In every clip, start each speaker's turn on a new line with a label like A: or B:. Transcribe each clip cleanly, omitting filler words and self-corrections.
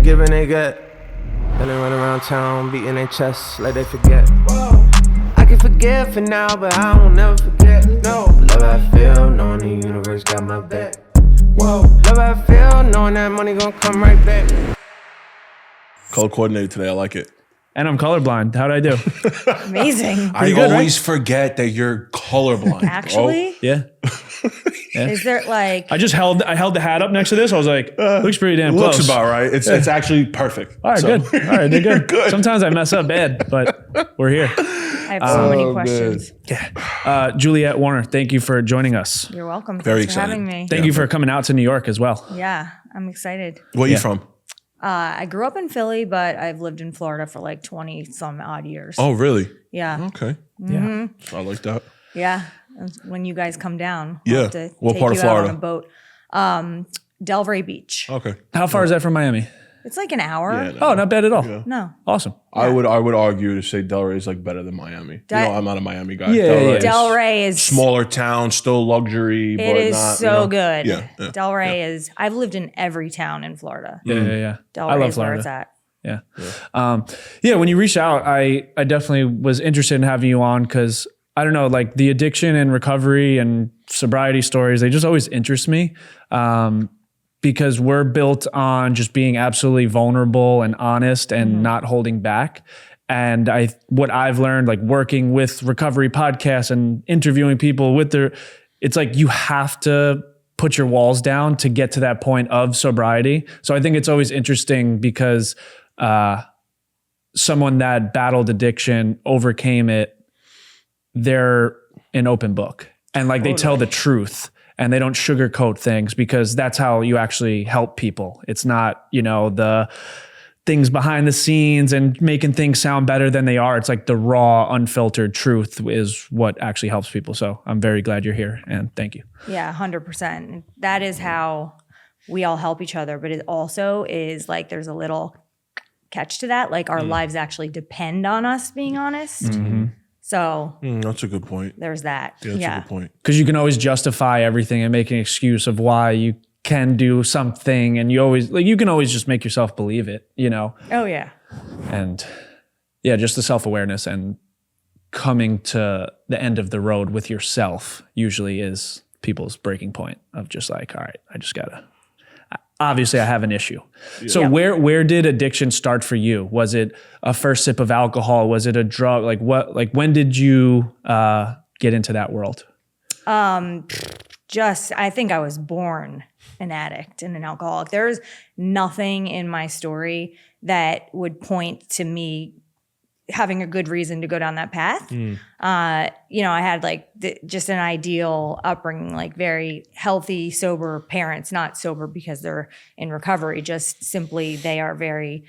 A: give and they get. Then they run around town beating their chests like they forget. I can forget for now, but I won't never forget. No, love I feel, knowing the universe got my back. Whoa, love I feel, knowing that money gon' come right back.
B: Color coordinated today, I like it.
C: And I'm colorblind. How'd I do?
D: Amazing.
B: I always forget that you're colorblind.
D: Actually?
C: Yeah.
D: Is there like...
C: I held the hat up next to this. I was like, looks pretty damn close.
B: Looks about right. It's actually perfect.
C: All right, good. All right, they're good.
B: Good.
C: Sometimes I mess up bad, but we're here.
D: I have so many questions.
C: Yeah. Juliet Warner, thank you for joining us.
D: You're welcome.
B: Very
D: Thanks for
B: excited.
D: having me.
C: Thank you for coming out to New York as well.
D: Yeah, I'm excited.
B: Where are you from?
D: I grew up in Philly, but I've lived in Florida for like 20 some odd years.
B: Oh, really?
D: Yeah.
B: Okay.
C: Yeah.
B: I like that.
D: Yeah. When you guys come down,
B: Yeah.
D: I'll have to
B: What
D: take
B: part of
D: you out
B: Florida?
D: on a boat. Delray Beach.
B: Okay.
C: How far is that from Miami?
D: It's like an hour.
B: Yeah,
C: Oh, not bad at all.
B: Yeah.
D: No.
C: Awesome.
B: I would argue to say Delray is like better than Miami. I'm not a Miami guy.
C: Yeah,
B: Delray is
D: Delray is
B: smaller town, still luxury.
D: It
B: but
D: is
B: not,
D: so good.
B: Yeah.
D: Delray is. I've lived in every town in Florida.
C: Yeah.
D: Delray
C: I love
D: is where
C: Florida.
D: it's at.
C: Yeah. When you reached out, I definitely was interested in having you on because I don't know, like the addiction and recovery and sobriety stories, they just always interest me. Because we're built on just being absolutely vulnerable and honest and not holding back. And what I've learned, like working with recovery podcasts and interviewing people it's like you have to put your walls down to get to that point of sobriety. So I think it's always interesting because someone that battled addiction, overcame it, they're an open book. And like they tell the truth. And they don't sugarcoat things because that's how you actually help people. It's not, the things behind the scenes and making things sound better than they are. It's like the raw, unfiltered truth is what actually helps people. So I'm very glad you're here and thank you.
D: Yeah, 100%. That is how we all help each other. But it also is like there's a little catch to that. Like our lives actually depend on us being honest.
C: Mm-hmm.
D: So
B: that's a good point.
D: there's that.
B: Yeah, that's a good point.
C: Because you can always justify everything and make an excuse of why you can do something. And you can always just make yourself believe it,
D: Oh, yeah.
C: And yeah, just the self-awareness and coming to the end of the road with yourself usually is people's breaking point of just like, all right, obviously I have an issue. Yeah. So where did addiction start for you? Was it a first sip of alcohol? Was it a drug? When did you get into that world?
D: I think I was born an addict and an alcoholic. There's nothing in my story that would point to me having a good reason to go down that path. I had just an ideal upbringing, like very healthy, sober parents, not sober because they're in recovery, just simply they are very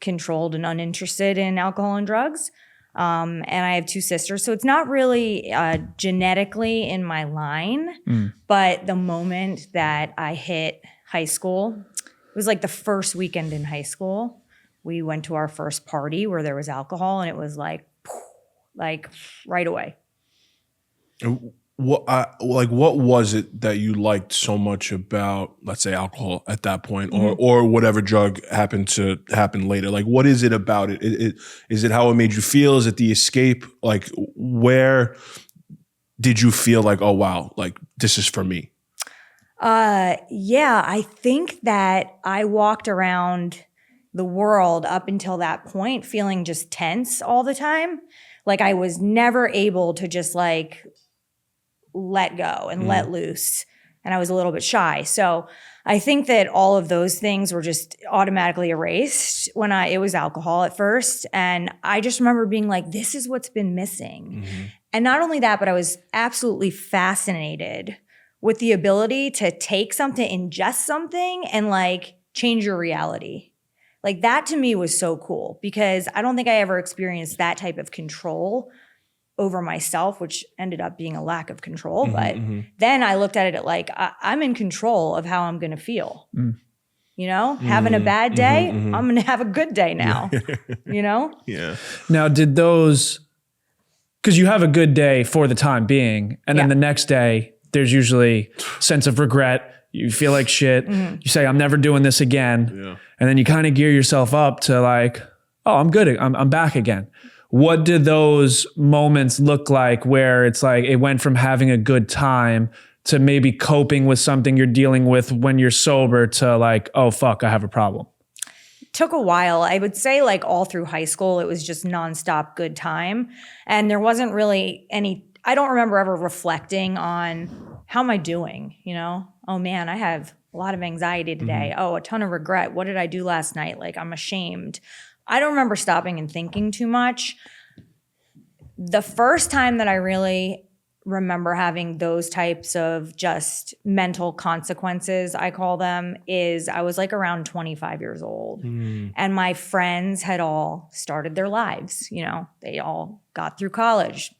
D: controlled and uninterested in alcohol and drugs. And I have two sisters, so it's not really genetically in my line, but the moment that I hit high school, it was like the first weekend in high school. We went to our first party where there was alcohol, and it was like right away.
B: What was it that you liked so much about, let's say, alcohol at that point, or whatever drug happened to happen later? Like, what is it about it? Is it how it made you feel? Is it the escape? Like, where did you feel like, oh wow, like this is for me?
D: Yeah, I think that I walked around the world up until that point feeling just tense all the time. Like I was never able to just like let go and let loose. And I was a little bit shy. So I think that all of those things were just automatically erased when it was alcohol at first. And I just remember being like, this is what's been missing. And not only that, but I was absolutely fascinated with the ability to take something, ingest something and like change your reality. Like that to me was so cool because I don't think I ever experienced that type of control over myself, which ended up being a lack of control. But then I looked at it like I'm in control of how I'm going to feel. Having a bad day, I'm going to have a good day now,
B: Yeah.
C: Now, did those, because you have a good day for the time being, and then the next day, there's usually sense of regret. You feel like shit.
D: Mm-hmm.
C: You say, I'm never doing this again.
B: Yeah.
C: And then you kind of gear yourself up to like, oh, I'm good. I'm back again. What did those moments look like where it's like it went from having a good time to maybe coping with something you're dealing with when you're sober to like, oh, fuck, I have a problem?
D: Took a while. I would say like all through high school, it was just nonstop good time. And there wasn't really I don't remember ever reflecting on how am I doing? You know, oh man, I have a lot of anxiety today. Oh, a ton of regret. What did I do last night? Like I'm ashamed. I don't remember stopping and thinking too much. The first time that I really remember having those types of just mental consequences, I call them, is I was like around 25 years old. And my friends had all started their lives. You know, they all got through college,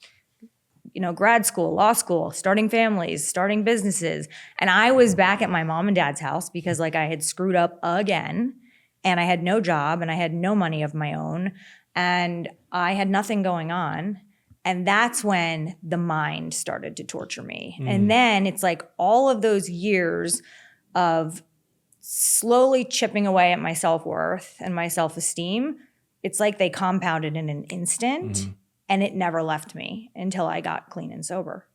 D: you know, grad school, law school, starting families, starting businesses. And I was back at my mom and dad's house because like I had screwed up again. And I had no job and I had no money of my own and I had nothing going on. And that's when the mind started to torture me. And then it's like all of those years of slowly chipping away at my self-worth and my self-esteem, it's like they compounded in an instant and it never left me until I got clean and sober.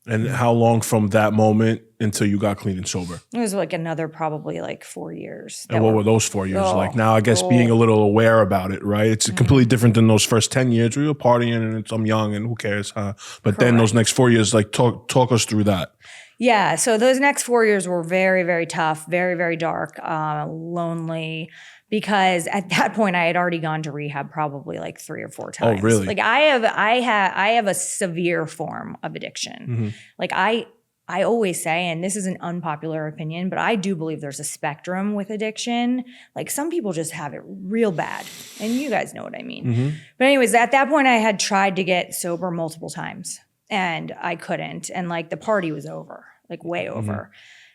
B: And how long from that moment until you got clean and sober?
D: It was like another probably like 4 years.
B: And what were those 4 years like? Now, I guess being a little aware about it, right? It's completely different than those first 10 years where you're partying and I'm young and who cares, huh? But then those next 4 years, like talk us through that.
D: Yeah, so those next 4 years were very, very tough, very, very dark, lonely, because at that point I had already gone to rehab probably like 3 or 4 times.
B: Oh, really?
D: Like I have a severe form of addiction. Like I always say, and this is an unpopular opinion, but I do believe there's a spectrum with addiction. Like some people just have it real bad, and you guys know what I mean. But anyways, at that point I had tried to get sober multiple times and I couldn't. And like the party was over, like way over.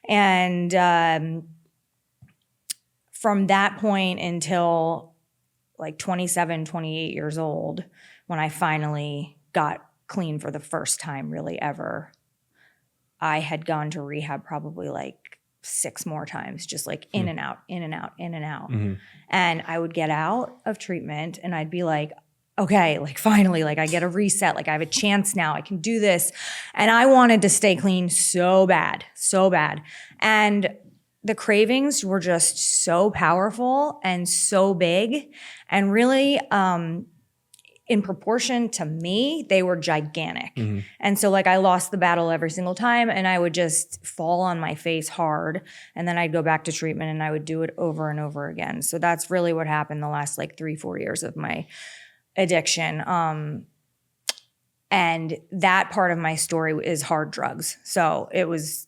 D: And from that point until like 27, 28 years old, when I finally got clean for the first time really ever, I had gone to rehab probably like 6 more times, just like in and out, in and out, in and out. And I would get out of treatment and I'd be like, okay, like finally, like I get a reset, like I have a chance now, I can do this. And I wanted to stay clean so bad, so bad. And the cravings were just so powerful and so big and really, in proportion to me, they were gigantic. And so like I lost the battle every single time and I would just fall on my face hard. And then I'd go back to treatment and I would do it over and over again. So that's really what happened the last like 3-4 years of my addiction. And that part of my story is hard drugs. So it was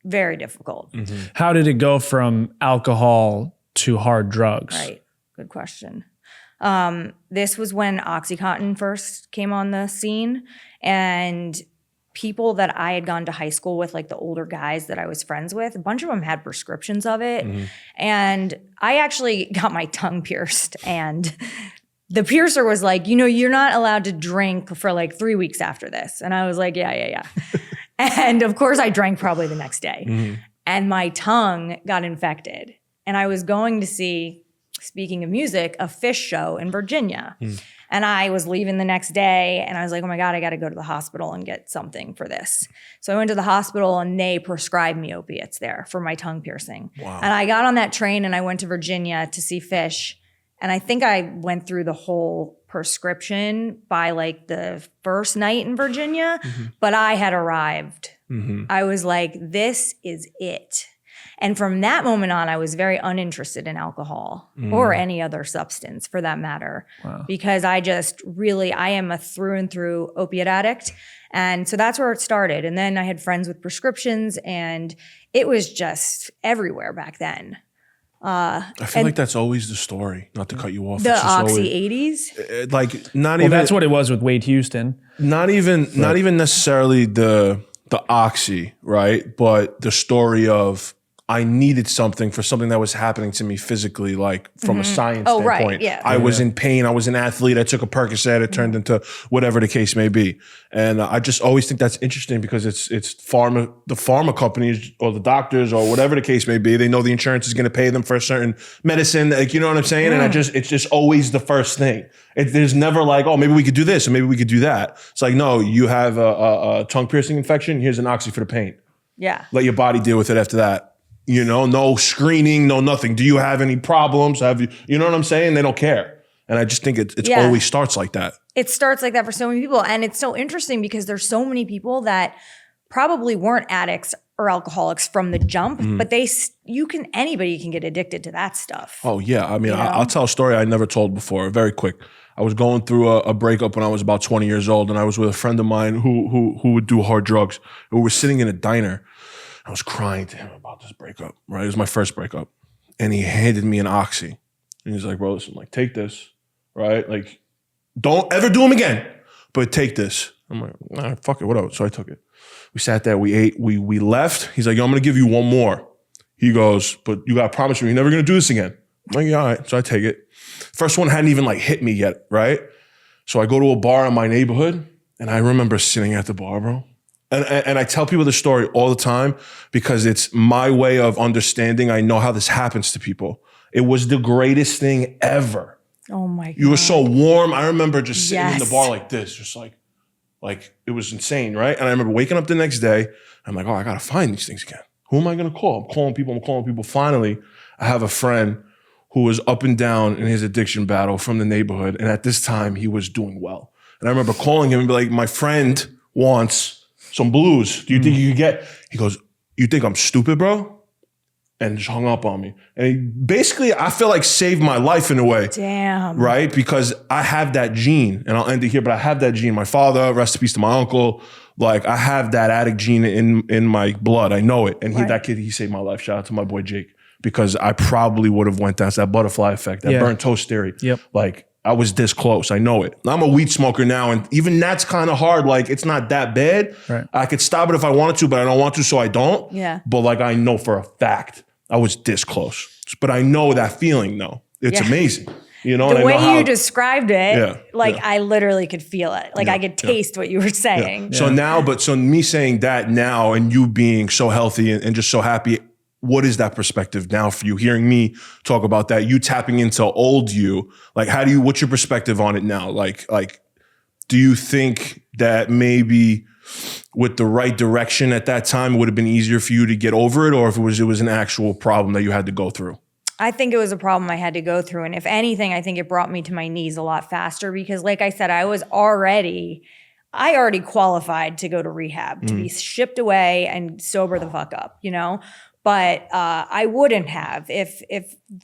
D: very difficult.
C: How did it go from alcohol to hard drugs?
D: Right. Good question. This was when OxyContin first came on the scene, and people that I had gone to high school with, like the older guys that I was friends with, a bunch of them had prescriptions of it. And I actually got my tongue pierced, and the piercer was like, you know, you're not allowed to drink for like 3 weeks after this. And I was like, yeah. And of course I drank probably the next day. And my tongue got infected. And I was going to see, speaking of music, a Fish show in Virginia. And I was leaving the next day and I was like, oh my God, I got to go to the hospital and get something for this. So I went to the hospital and they prescribed me opiates there for my tongue piercing.
B: Wow.
D: And I got on that train and I went to Virginia to see Fish. And I think I went through the whole prescription by like the first night in Virginia, but I had arrived. I was like, this is it. And from that moment on, I was very uninterested in alcohol or any other substance for that matter, because I just really, I am a through and through opiate addict. And so that's where it started. And then I had friends with prescriptions and it was just everywhere back then.
B: I feel like that's always the story, not to cut you off.
D: The
B: It's just
D: Oxy
B: always,
D: 80s?
B: like not
C: Well,
B: even,
C: that's what it was with Wade Houston.
B: not even necessarily the Oxy, right? But the story of I needed something for something that was happening to me physically, like from a science
D: Oh, right,
B: standpoint.
D: yeah.
B: I was in pain. I was an athlete. I took a Percocet. It turned into whatever the case may be. And I just always think that's interesting because it's the pharma companies or the doctors or whatever the case may be. They know the insurance is going to pay them for a certain medicine. Like, you know what I'm saying? And it's just always the first thing. There's never like, oh, maybe we could do this or maybe we could do that. It's like, no, you have a tongue piercing infection. Here's an oxy for the pain.
D: Yeah.
B: Let your body deal with it after that. You know, no screening, no nothing. Do you have any problems? You know what I'm saying? They don't care. And I just think it always starts like that. It
D: starts like that for so many people. And it's so interesting because there's so many people that probably weren't addicts or alcoholics from the jump, but anybody can get addicted to that stuff.
B: Oh yeah. I mean, I'll tell a story I never told before, very quick. I was going through a breakup when I was about 20 years old, and I was with a friend of mine who would do hard drugs. We were sitting in a diner. I was crying to him about this breakup, right? It was my first breakup. And he handed me an oxy. And he's like, bro, listen, like, take this, right? Like, don't ever do them again, but take this. I'm like, nah, fuck it, whatever. So I took it. We sat there, we ate, we left. He's like, yo, I'm gonna give you one more. He goes, but you gotta promise me you're never gonna do this again. I'm like, yeah, all right. So I take it. First one hadn't even like hit me yet, right? So I go to a bar in my neighborhood, and I remember sitting at the bar, bro. And I tell people the story all the time because it's my way of understanding. I know how this happens to people. It was the greatest thing ever.
D: Oh my God.
B: You were so warm. I remember just sitting in the bar like this, just like it was insane, right? And I remember waking up the next day. I'm like, oh, I got to find these things again. Who am I going to call? I'm calling people. Finally, I have a friend who was up and down in his addiction battle from the neighborhood. And at this time, he was doing well. And I remember calling him and be like, my friend wants some blues. Do you think you could get? He goes, you think I'm stupid, bro? And just hung up on me. And he basically, I feel like saved my life in a way.
D: Damn.
B: Right? Because I have that gene, and I'll end it here, but I have that gene. My father, rest in peace to my uncle. Like, I have that addict gene in my blood. I know it. And that kid, he saved my life. Shout out to my boy Jake. Because I probably would have went down to that butterfly effect, that burnt toast theory.
C: Yep.
B: Like, I was this close. I know it. I'm a weed smoker now, and even that's kind of hard. Like, it's not that bad.
C: Right.
B: I could stop it if I wanted to, but I don't want to, so I don't.
D: Yeah.
B: But like, I know for a fact I was this close. But I know that feeling though. It's amazing. You know,
D: the way you described it, I literally could feel it. Like I could taste what you were saying.
B: Yeah. So me saying that now and you being so healthy and just so happy, what is that perspective now for you? Hearing me talk about that, you tapping into old you, like what's your perspective on it now? Like, do you think that maybe with the right direction at that time, it would have been easier for you to get over it? Or if it was an actual problem that you had to go through?
D: I think it was a problem I had to go through. And if anything, I think it brought me to my knees a lot faster because like I said, I already qualified to go to rehab, to be shipped away and sober the fuck up, you know? But I wouldn't have if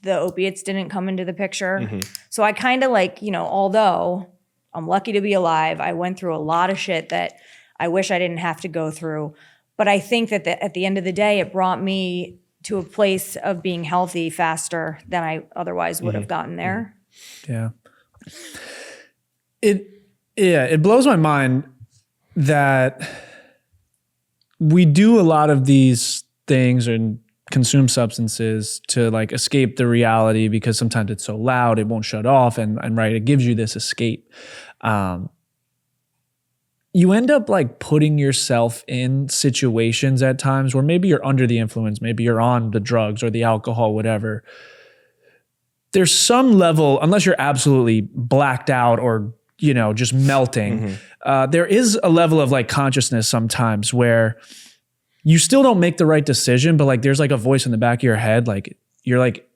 D: the opiates didn't come into the picture. So I kind of like, you know, although I'm lucky to be alive, I went through a lot of shit that I wish I didn't have to go through. But I think that at the end of the day, it brought me to a place of being healthy faster than I otherwise would have gotten there.
C: Yeah. It blows my mind that we do a lot of these things and consume substances to like escape the reality because sometimes it's so loud, it won't shut off. And right, it gives you this escape. You end up like putting yourself in situations at times where maybe you're under the influence, maybe you're on the drugs or the alcohol, whatever. There's some level, unless you're absolutely blacked out or, you know, just melting, there is a level of like consciousness sometimes where you still don't make the right decision, but like there's like a voice in the back of your head, like you're like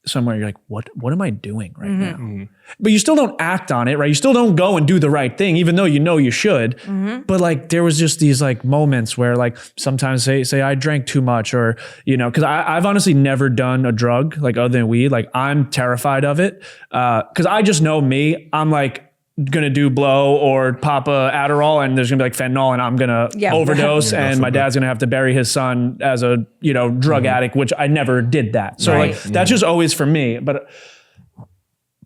C: somewhere, you're like, what am I doing right now? But you still don't act on it, right? You still don't go and do the right thing, even though you know you should. But like there was just these like moments where like sometimes say I drank too much or, you know, because I've honestly never done a drug like other than weed. Like I'm terrified of it because I just know me. I'm like, gonna do blow or pop a Adderall and there's gonna be like fentanyl and I'm gonna overdose and my dad's gonna have to bury his son as a, you know, drug addict, which I never did that. So like that's just always for me. But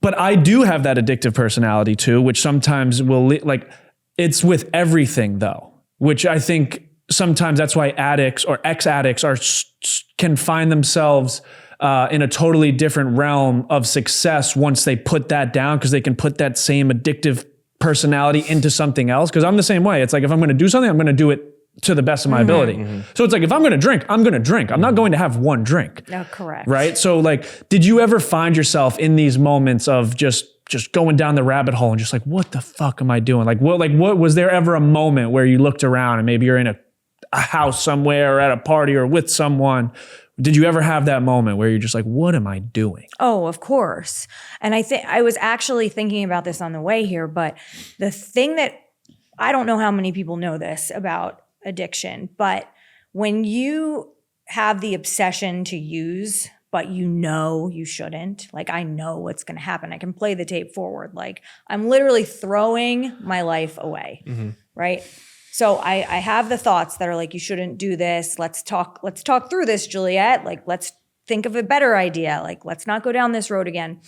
C: I do have that addictive personality too, which sometimes will like, it's with everything though, which I think sometimes that's why addicts or ex-addicts can find themselves in a totally different realm of success once they put that down, because they can put that same addictive personality into something else. Because I'm the same way. It's like, if I'm going to do something, I'm going to do it to the best of my ability. So it's like, if I'm going to drink, I'm going to drink. I'm not going to have one drink.
D: No, correct.
C: Right? So like, did you ever find yourself in these moments of just going down the rabbit hole and just like, what the fuck am I doing? Like what was there ever a moment where you looked around and maybe you're in a house somewhere or at a party or with someone? Did you ever have that moment where you're just like, what am I doing?
D: Oh, of course. And I was actually thinking about this on the way here, but the thing that I don't know how many people know this about addiction, but when you have the obsession to use, but you know you shouldn't, like, I know what's going to happen. I can play the tape forward. Like, I'm literally throwing my life away, right? So I have the thoughts that are like, you shouldn't do this. Let's talk through this, Juliet. Like, let's think of a better idea. Like, let's not go down this road again.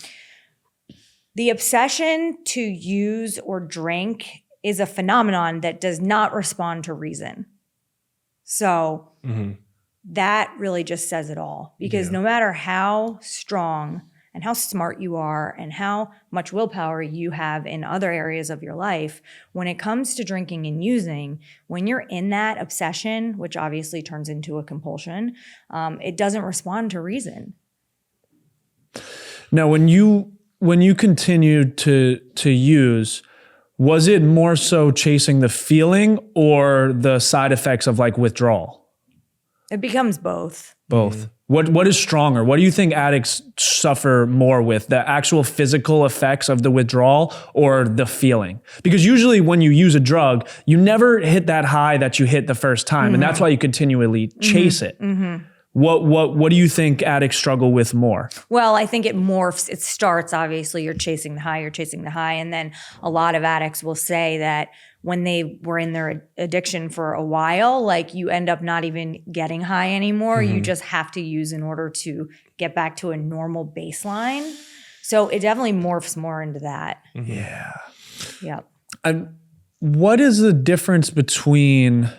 D: The obsession to use or drink is a phenomenon that does not respond to reason. So that really just says it all, because no matter how strong and how smart you are and how much willpower you have in other areas of your life, when it comes to drinking and using, when you're in that obsession, which obviously turns into a compulsion, it doesn't respond to reason.
C: Now, when you continued to use, was it more so chasing the feeling or the side effects of like withdrawal?
D: It becomes both.
C: Both. What is stronger? What do you think addicts suffer more with? The actual physical effects of the withdrawal or the feeling? Because usually when you use a drug, you never hit that high that you hit the first time. And that's why you continually chase it. What do you think addicts struggle with more?
D: Well, I think it morphs. It starts, obviously, you're chasing the high. And then a lot of addicts will say that when they were in their addiction for a while, like, you end up not even getting high anymore. You just have to use in order to get back to a normal baseline. So it definitely morphs more into that.
C: Yeah.
D: Yep.
C: And what is the difference between,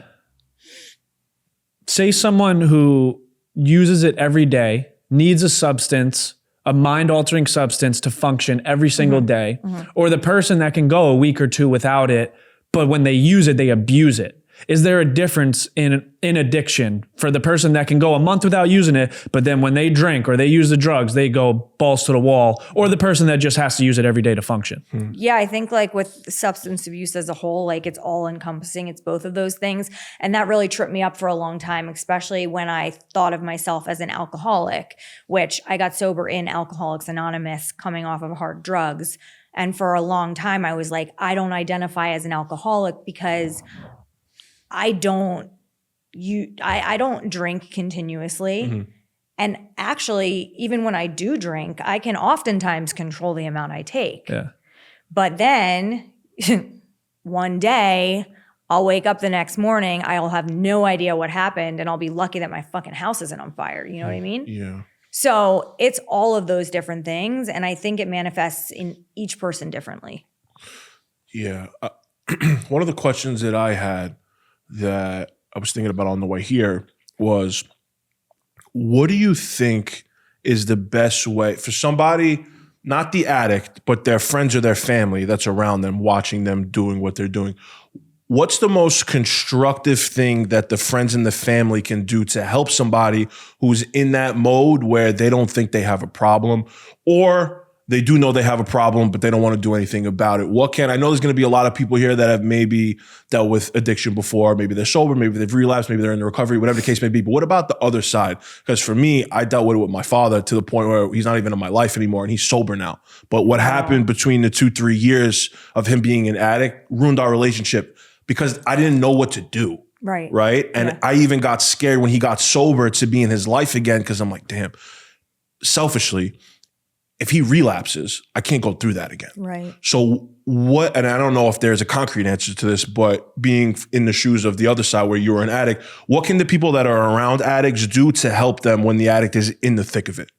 C: say, someone who uses it every day, needs a substance, a mind-altering substance to function every single day, or the person that can go a week or two without it, but when they use it, they abuse it? Is there a difference in addiction for the person that can go a month without using it, but then when they drink or they use the drugs, they go balls to the wall, or the person that just has to use it every day to function?
D: Yeah, I think like with substance abuse as a whole, like, it's all encompassing. It's both of those things. And that really tripped me up for a long time, especially when I thought of myself as an alcoholic, which I got sober in Alcoholics Anonymous coming off of hard drugs. And for a long time, I was like, I don't identify as an alcoholic because I don't drink continuously. And actually, even when I do drink, I can oftentimes control the amount I take.
C: Yeah.
D: But then one day I'll wake up the next morning, I'll have no idea what happened, and I'll be lucky that my fucking house isn't on fire. You know what I mean?
B: Yeah.
D: So it's all of those different things. And I think it manifests in each person differently.
B: Yeah. One of the questions that I had that I was thinking about on the way here was, what do you think is the best way for somebody, not the addict, but their friends or their family that's around them, watching them doing what they're doing? What's the most constructive thing that the friends and the family can do to help somebody who's in that mode where they don't think they have a problem, or they do know they have a problem, but they don't want to do anything about it? I know there's going to be a lot of people here that have maybe dealt with addiction before. Maybe they're sober, maybe they've relapsed, maybe they're in the recovery, whatever the case may be. But what about the other side? Because for me, I dealt with it with my father to the point where he's not even in my life anymore and he's sober now. But what happened between the 2-3 years of him being an addict ruined our relationship because I didn't know what to do.
D: Right.
B: Right. And I even got scared when he got sober to be in his life again, because I'm like, damn, selfishly, if he relapses, I can't go through that again.
D: Right.
B: So what, and I don't know if there's a concrete answer to this, but being in the shoes of the other side where you were an addict, what can the people that are around addicts do to help them when the addict is in the thick of it?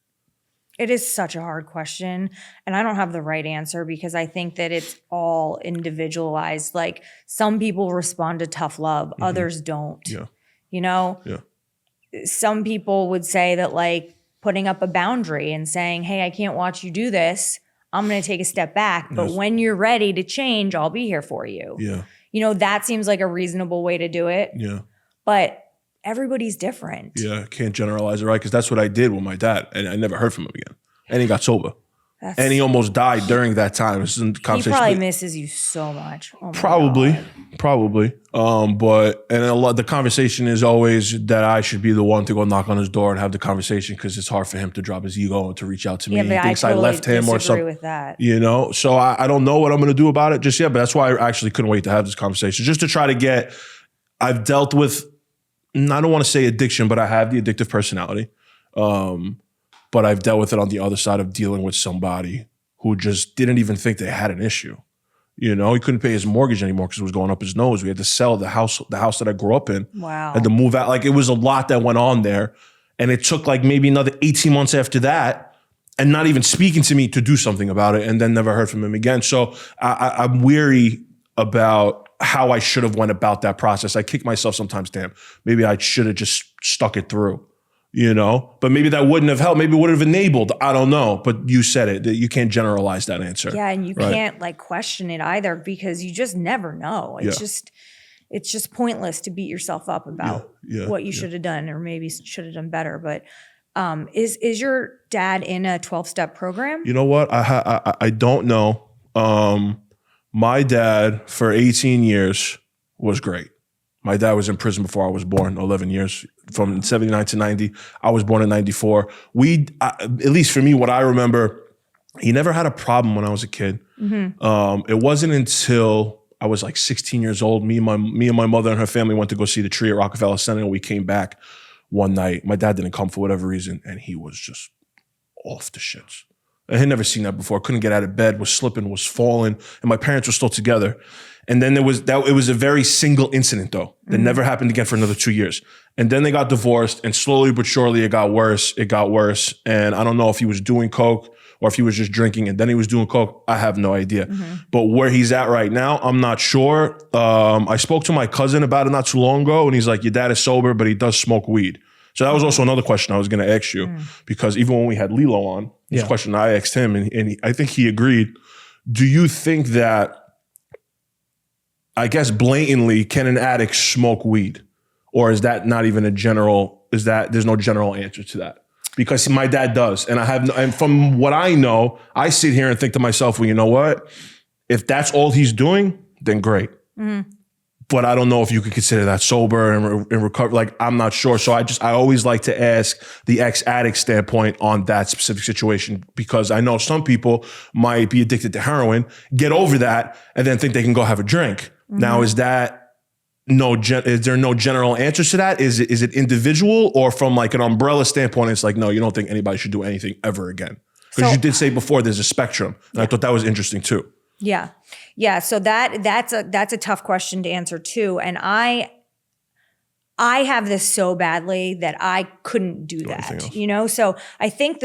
D: It is such a hard question, and I don't have the right answer because I think that it's all individualized. Like some people respond to tough love, others don't.
B: Yeah.
D: You know?
B: Yeah.
D: Some people would say that like putting up a boundary and saying, hey, I can't watch you do this. I'm going to take a step back. But when you're ready to change, I'll be here for you.
B: Yeah.
D: You know, that seems like a reasonable way to do it.
B: Yeah.
D: But everybody's different.
B: Yeah. Can't generalize it, right? Because that's what I did with my dad. And I never heard from him again. And he got sober. And he almost died during that time. This is a conversation.
D: He probably misses you so much. Oh my
B: Probably.
D: God.
B: But the conversation is always that I should be the one to go knock on his door and have the conversation because it's hard for him to drop his ego and to reach out to me.
D: Yeah, but
B: He thinks
D: I totally
B: left him or something.
D: with that.
B: You know, so I don't know what I'm going to do about it just yet. But that's why I actually couldn't wait to have this conversation, just to try to get. I've dealt with, I don't want to say addiction, but I have the addictive personality. But I've dealt with it on the other side of dealing with somebody who just didn't even think they had an issue. You know, he couldn't pay his mortgage anymore because it was going up his nose. We had to sell the house that I grew up in.
D: Wow.
B: Had to move out. Like it was a lot that went on there. And it took like maybe another 18 months after that and not even speaking to me to do something about it, and then never heard from him again. So I'm weary about how I should have went about that process. I kick myself sometimes, damn, maybe I should have just stuck it through. You know, but maybe that wouldn't have helped. Maybe it would have enabled. I don't know. But you said it, that you can't generalize that answer.
D: Yeah, and you can't like question it either because you just never know. It's just pointless to beat yourself up about what you should have done or maybe should have done better. But is your dad in a 12-step program?
B: You know what? I don't know. My dad for 18 years was great. My dad was in prison before I was born, 11 years, from 79 to 90. I was born in 94. At least for me, what I remember, he never had a problem when I was a kid. It wasn't until I was like 16 years old, me and my mother and her family went to go see the tree at Rockefeller Center, and we came back one night. My dad didn't come for whatever reason, and he was just off the shits. I had never seen that before. Couldn't get out of bed, was slipping, was falling, and my parents were still together. And then it was a very single incident though, that never happened again for another 2 years. And then they got divorced, and slowly but surely it got worse. And I don't know if he was doing coke or if he was just drinking and then he was doing coke. I have no idea. But where he's at right now, I'm not sure. I spoke to my cousin about it not too long ago, and he's like, your dad is sober, but he does smoke weed. So that was also another question I was going to ask you, because even when we had Lilo on, this question I asked him, and I think he agreed. Do you think that, I guess blatantly, can an addict smoke weed? Or is that not even there's no general answer to that? Because my dad does. And from what I know, I sit here and think to myself, well, you know what? If that's all he's doing, then great. But I don't know if you could consider that sober and recover. Like, I'm not sure. So I always like to ask the ex-addict standpoint on that specific situation, because I know some people might be addicted to heroin, get over that, and then think they can go have a drink. Now, is there no general answers to that? Is it individual, or from like an umbrella standpoint, it's like, no, you don't think anybody should do anything ever again? Because you did say before there's a spectrum. And I thought that was interesting too. Yeah.
D: Yeah. So that's a tough question to answer too. And I have this so badly that I couldn't do that, you know? So I think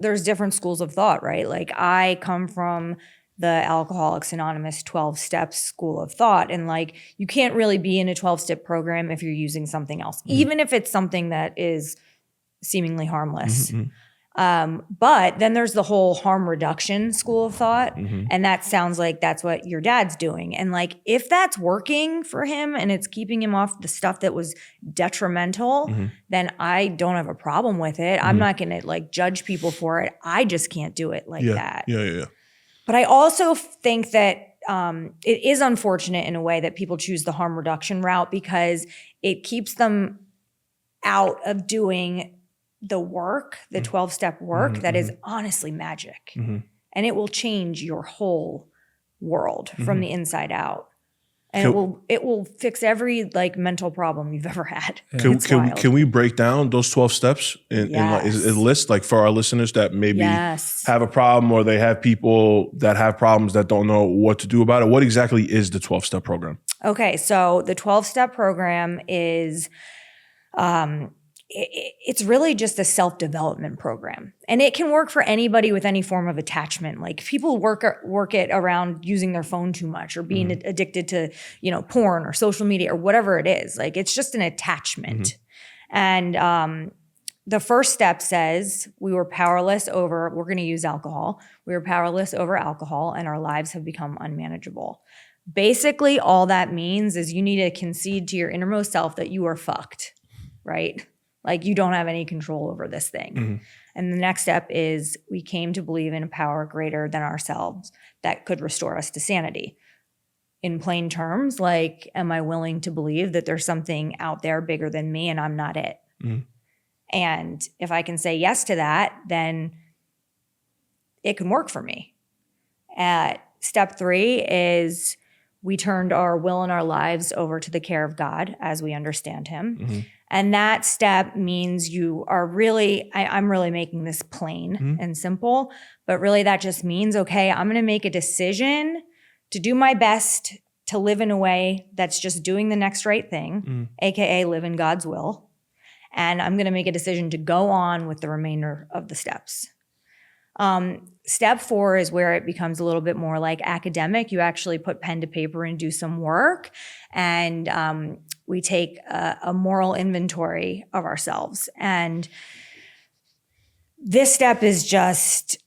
D: there's different schools of thought, right? Like I come from the Alcoholics Anonymous 12 steps school of thought. And like, you can't really be in a 12-step program if you're using something else, even if it's something that is seemingly harmless. But then there's the whole harm reduction school of thought. And that sounds like that's what your dad's doing. And like, if that's working for him and it's keeping him off the stuff that was detrimental, then I don't have a problem with it. I'm not going to like judge people for it. I just can't do it like that.
B: Yeah.
D: But I also think that it is unfortunate in a way that people choose the harm reduction route, because it keeps them out of doing the work, the 12-step work that is honestly magic. And it will change your whole world from the inside out. And it will fix every like mental problem you've ever had.
B: Can we break down those 12 steps in like, is a list, like for our listeners that maybe have a problem, or they have people that have problems that don't know what to do about it? What exactly is the 12-step program?
D: Okay, so the 12-step program is it's really just a self-development program. And it can work for anybody with any form of attachment. Like people work it around using their phone too much or being addicted to, porn or social media or whatever it is. Like it's just an attachment. And the first step says we're going to use alcohol. We were powerless over alcohol and our lives have become unmanageable. Basically, all that means is you need to concede to your innermost self that you are fucked, right? Like you don't have any control over this thing. And the next step is we came to believe in a power greater than ourselves that could restore us to sanity. In plain terms, like, am I willing to believe that there's something out there bigger than me and I'm not it? And if I can say yes to that, then it can work for me. Step 3 is we turned our will and our lives over to the care of God as we understand him. And that step means you are really, I'm really making this plain and simple, but really that just means, okay, I'm going to make a decision to do my best to live in a way that's just doing the next right thing, AKA live in God's will. And I'm going to make a decision to go on with the remainder of the steps. Step 4 is where it becomes a little bit more like academic. You actually put pen to paper and do some work. And we take a moral inventory of ourselves. And this step is just,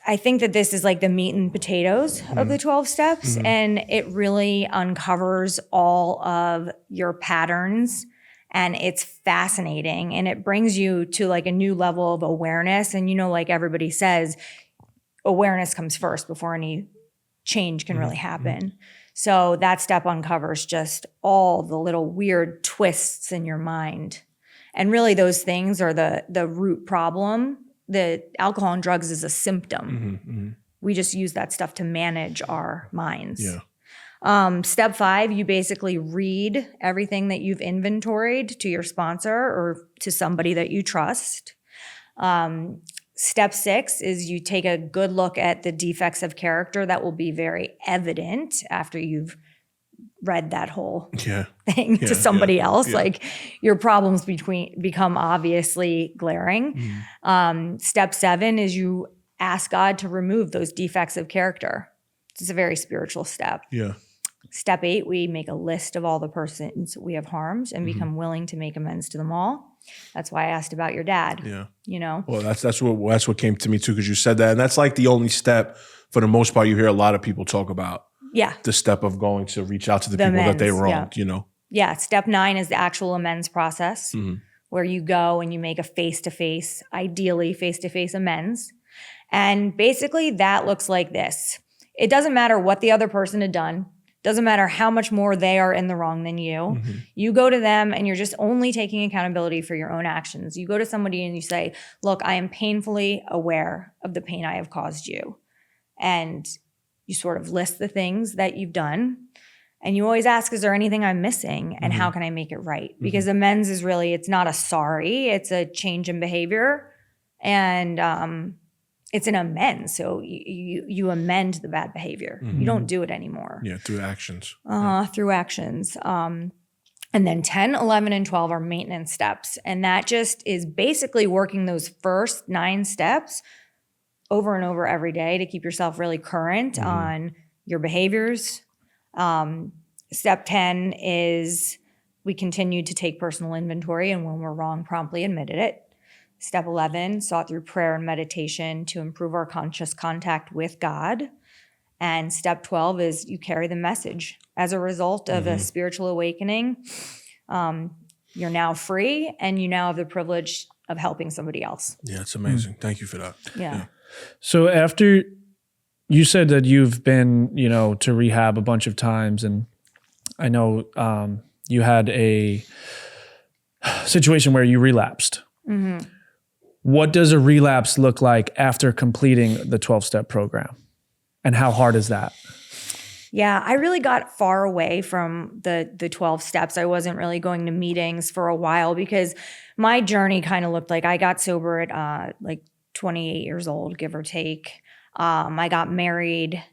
D: I think that this is like the meat and potatoes of the 12 steps. And it really uncovers all of your patterns. And it's fascinating and it brings you to like a new level of awareness. And like everybody says, awareness comes first before any change can really happen. So that step uncovers just all the little weird twists in your mind. And really those things are the root problem. The alcohol and drugs is a symptom. We just use that stuff to manage our minds. Step 5, you basically read everything that you've inventoried to your sponsor or to somebody that you trust. Step 6 is you take a good look at the defects of character that will be very evident after you've read that whole thing to somebody else. Like your problems become obviously glaring. Step 7 is you ask God to remove those defects of character. It's a very spiritual step. Step 8, we make a list of all the persons we have harmed and become willing to make amends to them all. That's why I asked about your dad.
B: Well, that's what came to me too, because you said that, and that's like the only step for the most part you hear a lot of people talk about. The step of going to reach out to the people that they wronged.
D: Step 9 is the actual amends process, where you go and you make a face-to-face, ideally face-to-face amends, and basically that looks like this. It doesn't matter what the other person had done. Doesn't matter how much more they are in the wrong than you. You go to them and you're just only taking accountability for your own actions. You go to somebody and you say, look, I am painfully aware of the pain I have caused you. And you sort of list the things that you've done. And you always ask, is there anything I'm missing? And how can I make it right? Because amends is really, it's not a sorry, it's a change in behavior. And it's an amends. So you amend the bad behavior. You don't do it anymore.
B: Through actions.
D: Through actions. And then 10, 11, and 12 are maintenance steps. And that just is basically working those first 9 steps over and over every day to keep yourself really current on your behaviors. Step 10 is we continue to take personal inventory, and when we're wrong, promptly admitted it. Step 11, sought through prayer and meditation to improve our conscious contact with God. And step 12 is you carry the message. As a result of a spiritual awakening, you're now free and you now have the privilege of helping somebody else.
B: Yeah, it's amazing. Thank you for that.
D: Yeah.
C: So after you said that you've been, to rehab a bunch of times, and I know you had a situation where you relapsed. What does a relapse look like after completing the 12-step program? And how hard is that?
D: Yeah, I really got far away from the 12 steps. I wasn't really going to meetings for a while because my journey kind of looked like I got sober at like 28 years old, give or take. I got married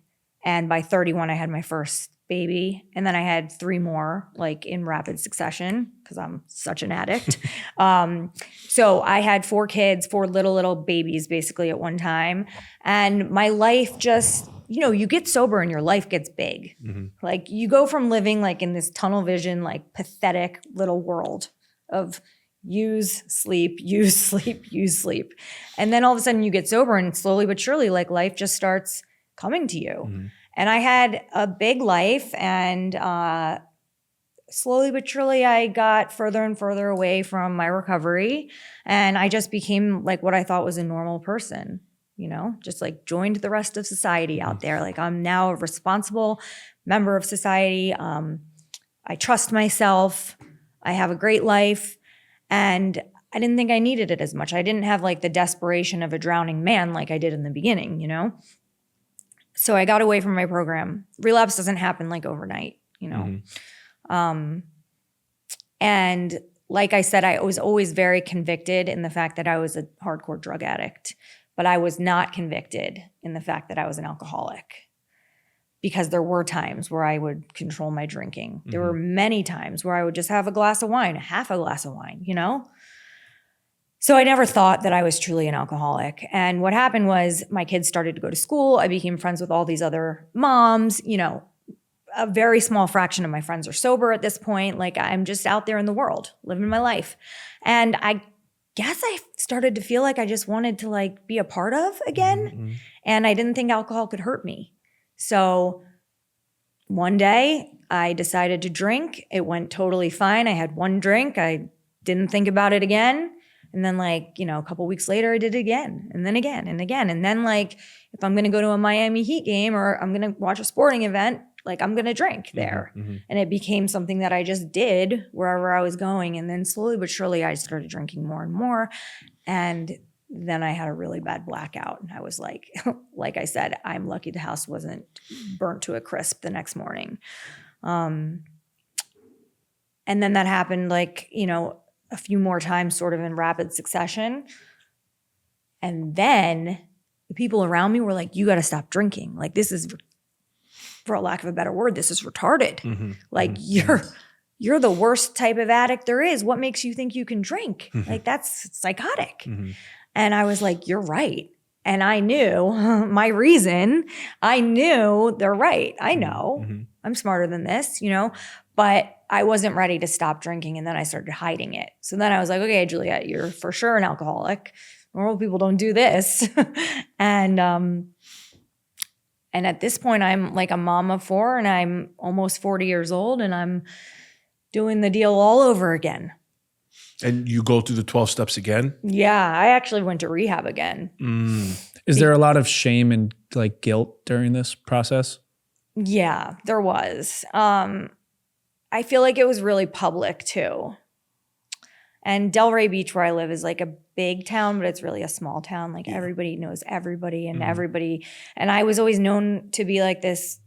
D: And by 31, I had my first baby. And then I had 3 more, like in rapid succession, because I'm such an addict. So I had 4 kids, 4 little babies basically at one time. And my life just, you get sober and your life gets big. Like you go from living like in this tunnel vision, like pathetic little world of use, sleep, use, sleep, use, sleep. And then all of a sudden you get sober and slowly but surely like life just starts coming to you. And I had a big life and slowly but surely I got further and further away from my recovery. And I just became like what I thought was a normal person, just like joined the rest of society out there. Like I'm now a responsible member of society. I trust myself. I have a great life. And I didn't think I needed it as much. I didn't have like the desperation of a drowning man like I did in the beginning, So I got away from my program. Relapse doesn't happen like overnight, And like I said, I was always very convicted in the fact that I was a hardcore drug addict, but I was not convicted in the fact that I was an alcoholic. Because there were times where I would control my drinking. There were many times where I would just have a glass of wine, half a glass of wine, So I never thought that I was truly an alcoholic. And what happened was my kids started to go to school. I became friends with all these other moms. A very small fraction of my friends are sober at this point. Like I'm just out there in the world, living my life. And I guess I started to feel like I just wanted to like be a part of again. And I didn't think alcohol could hurt me. So one day I decided to drink. It went totally fine. I had 1 drink. I didn't think about it again. And then a couple weeks later, I did it again and then again and again. And then if I'm going to go to a Miami Heat game or I'm going to watch a sporting event, I'm going to drink there. And it became something that I just did wherever I was going. And then slowly but surely, I started drinking more and more. And then I had a really bad blackout. And I was like I said, I'm lucky the house wasn't burnt to a crisp the next morning. And then that happened a few more times sort of in rapid succession. And then the people around me were like, you got to stop drinking. Like this is, for a lack of a better word, this is retarded. You're the worst type of addict there is. What makes you think you can drink? Like that's psychotic. And I was like, you're right. And I knew my reason. I knew they're right. I know I'm smarter than this, but I wasn't ready to stop drinking. And then I started hiding it. So then I was like, okay, Juliet, you're for sure an alcoholic. Normal people don't do this. And at this point, I'm like a mom of 4 and I'm almost 40 years old and I'm doing the deal all over again.
B: And you go through the 12 steps again?
D: Yeah, I actually went to rehab again.
C: Is there a lot of shame and guilt during this process?
D: Yeah, there was. I feel like it was really public too. And Delray Beach, where I live, is like a big town, but it's really a small town. Everybody knows everybody and everybody. And I was always known to be like this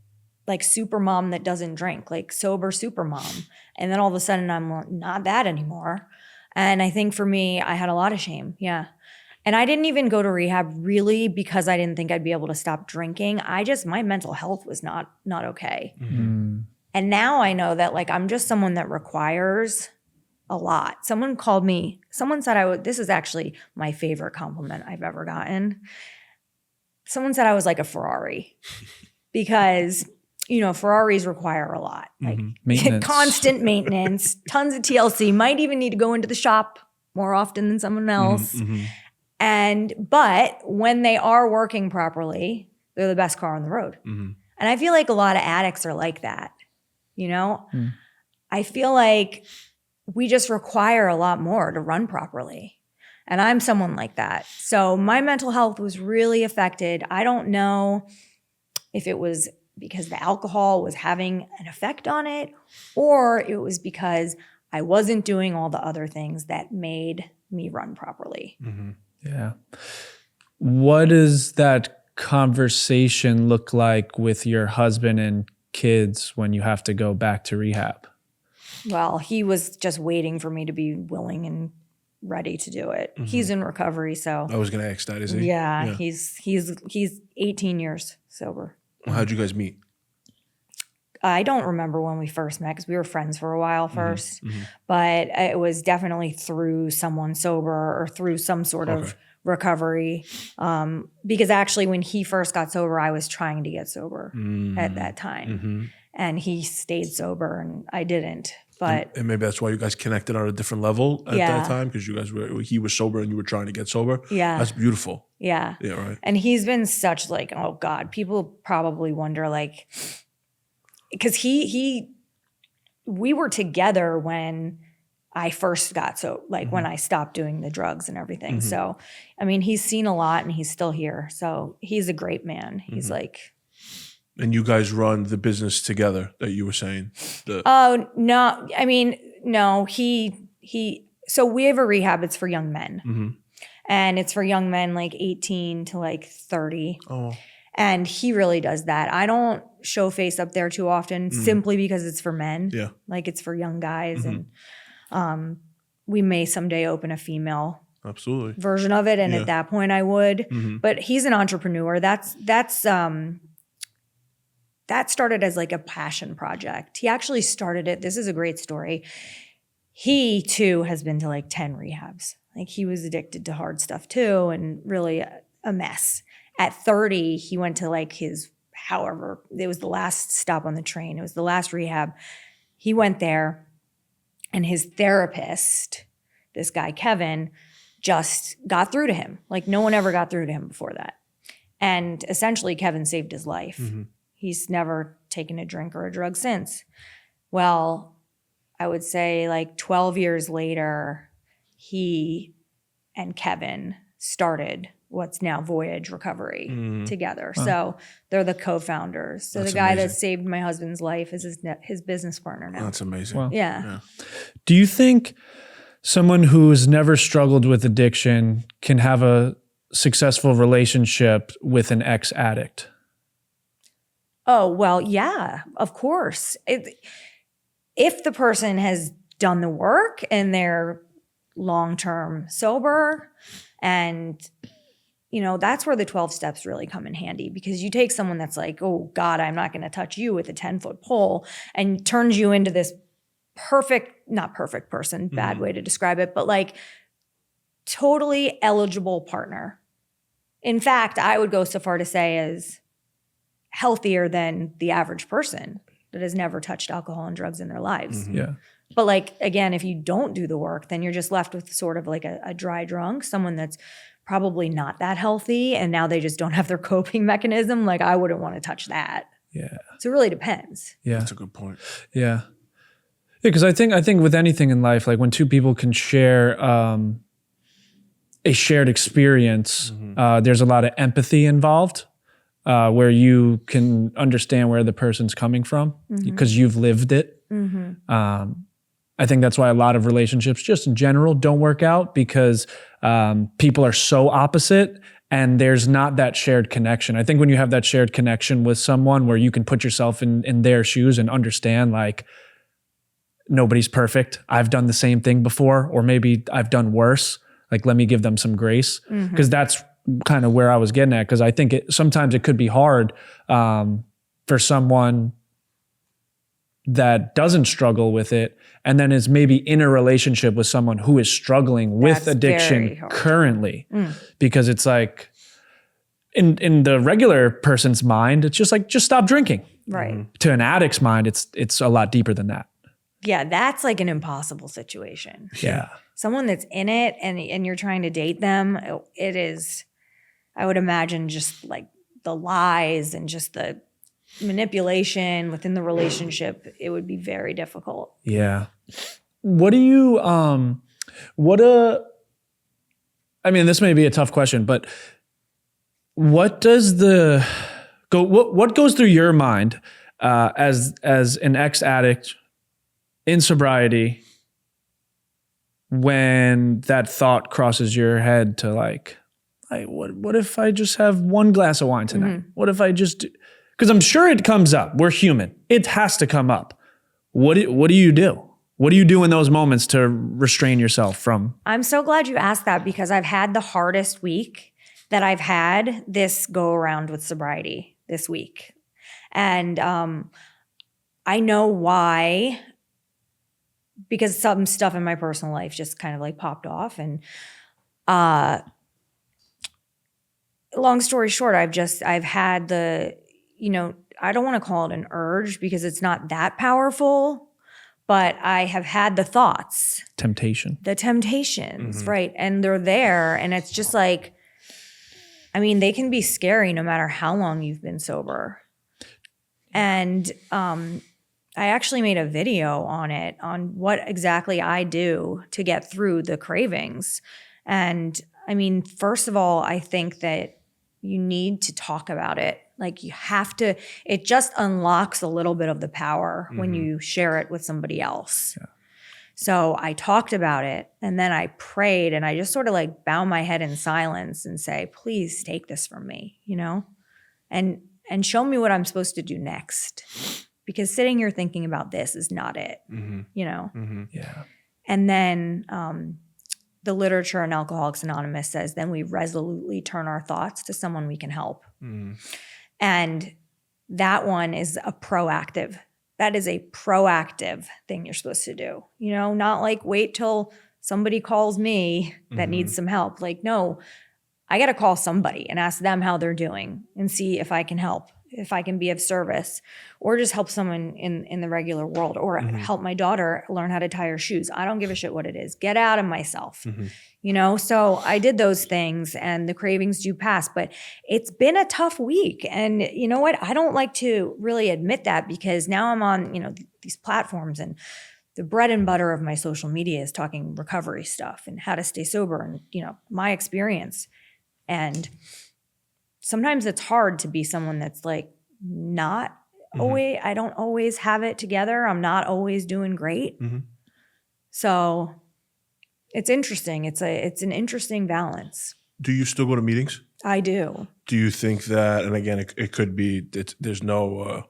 D: super mom that doesn't drink, sober super mom. And then all of a sudden I'm not that anymore. And I think for me, I had a lot of shame. Yeah. And I didn't even go to rehab really because I didn't think I'd be able to stop drinking. My mental health was not okay. And now I know that I'm just someone that requires a lot. Someone said this is actually my favorite compliment I've ever gotten. Someone said I was like a Ferrari because Ferraris require a lot,
C: maintenance.
D: Constant maintenance, tons of TLC, might even need to go into the shop more often than someone else. But when they are working properly, they're the best car on the road. And I feel like a lot of addicts are like that, I feel like we just require a lot more to run properly. And I'm someone like that. So my mental health was really affected. I don't know if it was because the alcohol was having an effect on it, or it was because I wasn't doing all the other things that made me run properly.
C: Yeah. What does that conversation look like with your husband and kids when you have to go back to rehab?
D: Well, he was just waiting for me to be willing and ready to do it. He's in recovery, so
B: I was going to ask that, is he?
D: Yeah. He's 18 years sober.
B: Well, how'd you guys meet?
D: I don't remember when we first met because we were friends for a while first, but it was definitely through someone sober or through some sort of recovery. Because actually when he first got sober, I was trying to get sober at that time. And he stayed sober and I didn't. But
B: and maybe that's why you guys connected on a different level at that time, because you guys he was sober and you were trying to get sober.
D: Yeah.
B: That's beautiful.
D: Yeah.
B: Yeah, right.
D: And he's been such like, oh God, people probably wonder like, because we were together when I first got when I stopped doing the drugs and everything. So, I mean, he's seen a lot and he's still here. So he's a great man. He's like.
B: And you guys run the business together that you were saying?
D: Oh, no. I mean, no, so we have a rehab. It's for young men. And it's for young men like 18 to like 30. Oh. And he really does that. I don't show face up there too often simply because it's for men. Yeah. Like it's for young guys. And we may someday open a female version of it. And at that point I would. But he's an entrepreneur. That started as like a passion project. He actually started it. This is a great story. He too has been to like 10 rehabs. Like he was addicted to hard stuff too and really a mess. At 30, he went to like it was the last stop on the train. It was the last rehab. He went there and his therapist, this guy, Kevin, just got through to him. Like no one ever got through to him before that. And essentially Kevin saved his life. He's never taken a drink or a drug since. Well, I would say like 12 years later, he and Kevin started what's now Voyage Recovery together. So they're the co-founders. So the guy that saved my husband's life is his business partner now.
B: That's amazing.
C: Wow.
D: Yeah.
C: Do you think someone who's never struggled with addiction can have a successful relationship with an ex-addict?
D: Oh, well, yeah, of course. If the person has done the work and they're long-term sober, and that's where the 12 steps really come in handy, because you take someone that's like, oh God, I'm not going to touch you with a 10-foot pole, and turns you into this not perfect person, bad way to describe it, but like totally eligible partner. In fact, I would go so far to say as healthier than the average person that has never touched alcohol and drugs in their lives.
C: Yeah.
D: But like, again, if you don't do the work, then you're just left with sort of like a dry drunk, someone that's probably not that healthy, and now they just don't have their coping mechanism. Like I wouldn't want to touch that.
C: Yeah.
D: So it really depends.
C: Yeah.
B: That's a good point.
C: Yeah. Because I think with anything in life, like when two people can share a shared experience, there's a lot of empathy involved. Where you can understand where the person's coming from because you've lived it. I think that's why a lot of relationships just in general don't work out, because people are so opposite and there's not that shared connection. I think when you have that shared connection with someone where you can put yourself in their shoes and understand like nobody's perfect. I've done the same thing before, or maybe I've done worse. Like, let me give them some grace, because that's kind of where I was getting at, because I think sometimes it could be hard for someone that doesn't struggle with it and then is maybe in a relationship with someone who is struggling with addiction currently, because it's like in the regular person's mind, it's just like, just stop drinking.
D: Right.
C: To an addict's mind, it's a lot deeper than that.
D: Yeah, that's like an impossible situation.
C: Yeah.
D: Someone that's in it and you're trying to date them, it is, I would imagine, just like the lies and just the manipulation within the relationship, it would be very difficult.
C: Yeah. What do you, I mean, this may be a tough question, but what goes through your mind as an ex-addict in sobriety when that thought crosses your head to like, what if I just have one glass of wine tonight? What if I just, because I'm sure it comes up. We're human. It has to come up. What do you do? What do you do in those moments to restrain yourself from?
D: I'm so glad you asked that, because I've had the hardest week that I've had this go around with sobriety this week. And I know why, because some stuff in my personal life just kind of like popped off. And long story short, I've had the, I don't want to call it an urge because it's not that powerful, but I have had the thoughts. The temptations, right? And they're there. And it's just like, they can be scary no matter how long you've been sober. And I actually made a video on it, on what exactly I do to get through the cravings. And first of all, I think that you need to talk about it. Like you have to, it just unlocks a little bit of the power when you share it with somebody else. Yeah. So I talked about it and then I prayed and I just sort of like bow my head in silence and say, please take this from me, and show me what I'm supposed to do next. Because sitting here thinking about this is not it,
C: Yeah.
D: And then the literature in Alcoholics Anonymous says, then we resolutely turn our thoughts to someone we can help. And that one is that is a proactive thing you're supposed to do. Not like wait till somebody calls me that needs some help. Like, no, I got to call somebody and ask them how they're doing and see if I can help, if I can be of service, or just help someone in the regular world, or help my daughter learn how to tie her shoes. I don't give a shit what it is. Get out of myself, So I did those things and the cravings do pass, but it's been a tough week. And you know what? I don't like to really admit that because now I'm on, these platforms and the bread and butter of my social media is talking recovery stuff and how to stay sober and, my experience. And sometimes it's hard to be someone that's like not always, I don't always have it together. I'm not always doing great. So it's interesting. It's an interesting balance.
B: Do you still go to meetings?
D: I do.
B: Do you think that, and again, it could be, there's no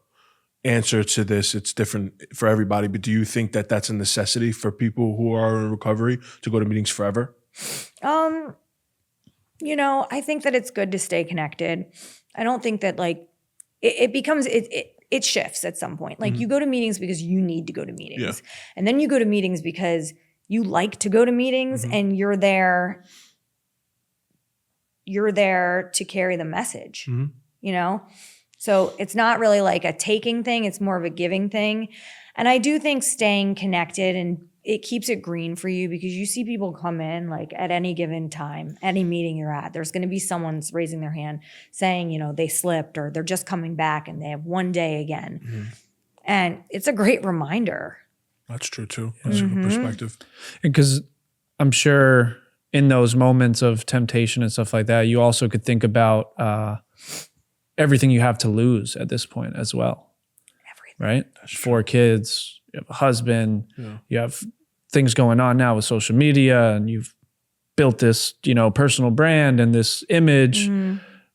B: answer to this. It's different for everybody, but do you think that that's a necessity for people who are in recovery to go to meetings forever?
D: I think that it's good to stay connected. I don't think that like it becomes it shifts at some point. Like you go to meetings because you need to go to meetings. Yeah. And then you go to meetings because you like to go to meetings and you're there to carry the message. So it's not really like a taking thing, it's more of a giving thing. And I do think staying connected and it keeps it green for you because you see people come in like at any given time, any meeting you're at, there's going to be someone's raising their hand saying, they slipped or they're just coming back and they have one day again. And it's a great reminder.
B: That's true too. That's a good perspective.
C: Because I'm sure in those moments of temptation and stuff like that, you also could think about everything you have to lose at this point as well. Everything. Right? 4 kids. You have a husband, you have things going on now with social media and you've built this, personal brand and this image.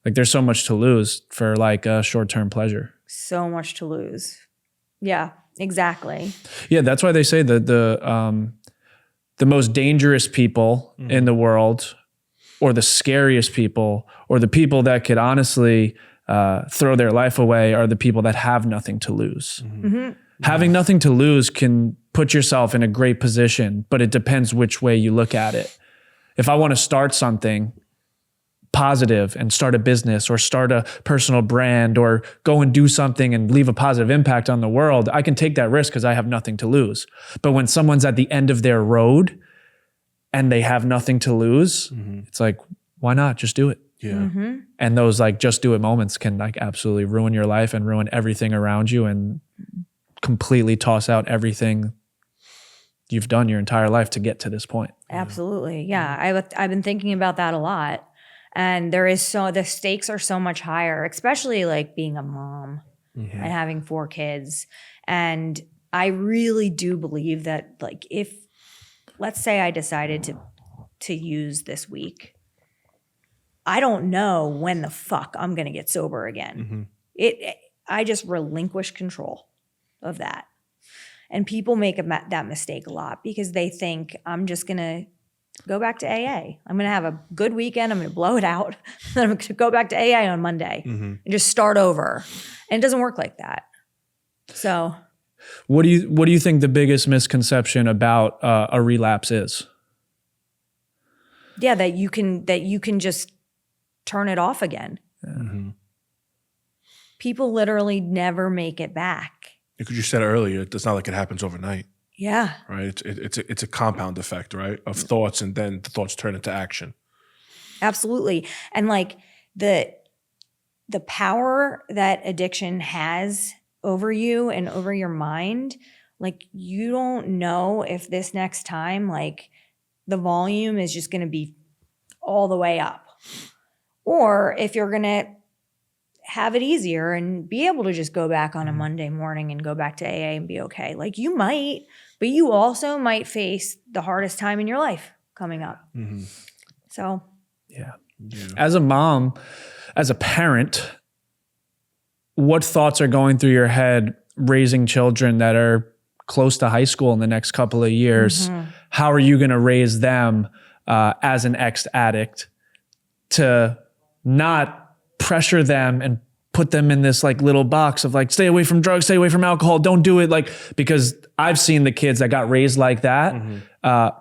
C: Like there's so much to lose for like a short-term pleasure.
D: So much to lose. Yeah, exactly.
C: Yeah, that's why they say that the most dangerous people in the world or the scariest people or the people that could honestly throw their life away are the people that have nothing to lose. Having nothing to lose can put yourself in a great position, but it depends which way you look at it. If I want to start something positive and start a business or start a personal brand or go and do something and leave a positive impact on the world, I can take that risk because I have nothing to lose. But when someone's at the end of their road and they have nothing to lose, it's like, why not? Just do it.
B: Yeah.
C: And those like just do it moments can like absolutely ruin your life and ruin everything around you and completely toss out everything you've done your entire life to get to this point.
D: Absolutely. Yeah. I've been thinking about that a lot. And the stakes are so much higher, especially like being a mom and having 4 kids. And I really do believe that like if, let's say I decided to use this week, I don't know when the fuck I'm going to get sober again. I just relinquish control of that. And people make that mistake a lot because they think I'm just going to go back to AA. I'm going to have a good weekend. I'm going to blow it out. Then I'm going to go back to AA on Monday and just start over. And it doesn't work like that. So
C: what do you think the biggest misconception about a relapse is?
D: Yeah, that you can just turn it off again.
B: Mm-hmm.
D: People literally never make it back.
B: Because you said earlier, it's not like it happens overnight.
D: Yeah.
B: Right. It's a compound effect, right, of thoughts, and then the thoughts turn into action.
D: Absolutely. And like the power that addiction has over you and over your mind, like you don't know if this next time, like the volume is just going to be all the way up, or if you're going to have it easier and be able to just go back on a Monday morning and go back to AA and be okay. Like you might, but you also might face the hardest time in your life coming up.
B: Mm-hmm.
D: So,
C: yeah. As a mom, as a parent, what thoughts are going through your head raising children that are close to high school in the next couple of years? How are you going to raise them as an ex-addict to not pressure them and put them in this like little box of like, stay away from drugs, stay away from alcohol, don't do it. Like, because I've seen the kids that got raised like that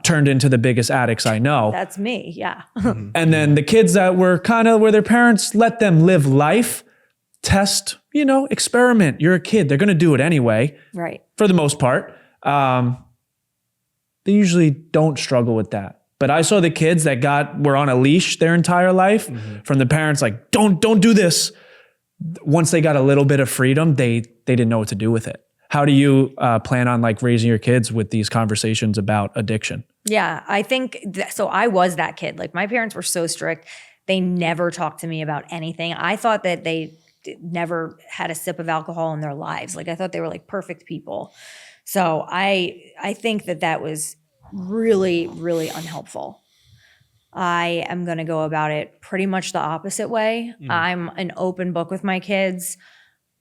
C: turned into the biggest addicts I know.
D: that's me. Yeah.
C: And then the kids that were kind of where their parents let them live life, test, experiment. You're a kid. They're going to do it anyway.
D: Right.
C: For the most part. They usually don't struggle with that. But I saw the kids that were on a leash their entire life from the parents, like, don't do this. Once they got a little bit of freedom, they didn't know what to do with it. How do you plan on like raising your kids with these conversations about addiction?
D: Yeah, I think so. I was that kid. Like my parents were so strict. They never talked to me about anything. I thought that they never had a sip of alcohol in their lives. Like I thought they were like perfect people. So I think that was really, really unhelpful. I am going to go about it pretty much the opposite way. I'm an open book with my kids.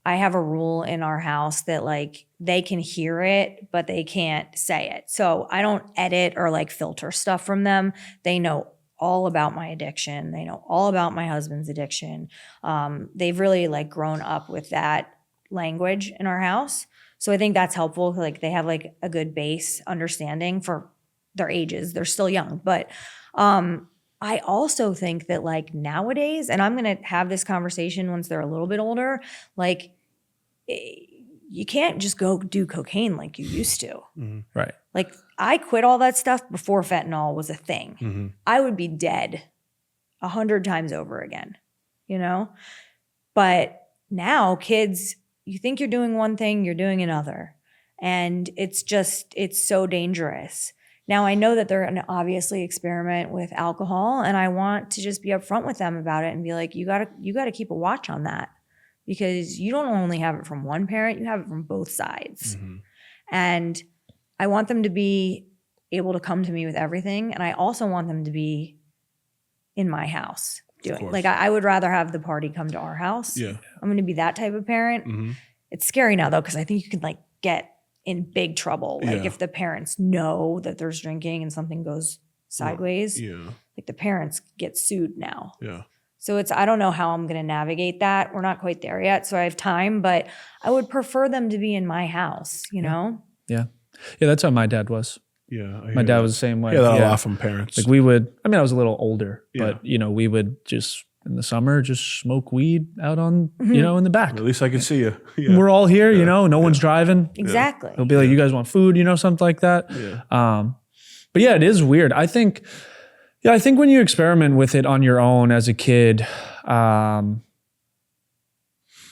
D: I have a rule in our house that like they can hear it, but they can't say it. So I don't edit or like filter stuff from them. They know all about my addiction. They know all about my husband's addiction. They've really like grown up with that language in our house. So I think that's helpful. Like they have like a good base understanding for their ages. They're still young, but I also think that like nowadays, and I'm going to have this conversation once they're a little bit older, like you can't just go do cocaine like you used to.
C: Right.
D: Like I quit all that stuff before fentanyl was a thing. I would be dead 100 times over again, But now kids, you think you're doing one thing, you're doing another. And it's so dangerous. Now I know that they're going to obviously experiment with alcohol, and I want to just be upfront with them about it and be like, you gotta keep a watch on that, because you don't only have it from one parent, you have it from both sides. And I want them to be able to come to me with everything. And I also want them to be in my house doing, like I would rather have the party come to our house.
B: Yeah.
D: I'm going to be that type of parent. It's scary now though, because I think you can like get in big trouble. Like if the parents know that there's drinking and something goes sideways, like the parents get sued now.
B: Yeah.
D: So I don't know how I'm going to navigate that. We're not quite there yet. So I have time, but I would prefer them to be in my house, know?
C: Yeah. Yeah. That's how my dad was.
B: Yeah.
C: My dad was the same way.
B: Yeah, that a lot from parents.
C: Like I was a little older, but we would just in the summer just smoke weed out on, in the back.
B: At least I can see you.
C: We're all here, no one's driving.
D: Exactly.
C: It'll be like, you guys want food, something like that.
B: Yeah.
C: But yeah, it is weird. I think when you experiment with it on your own as a kid,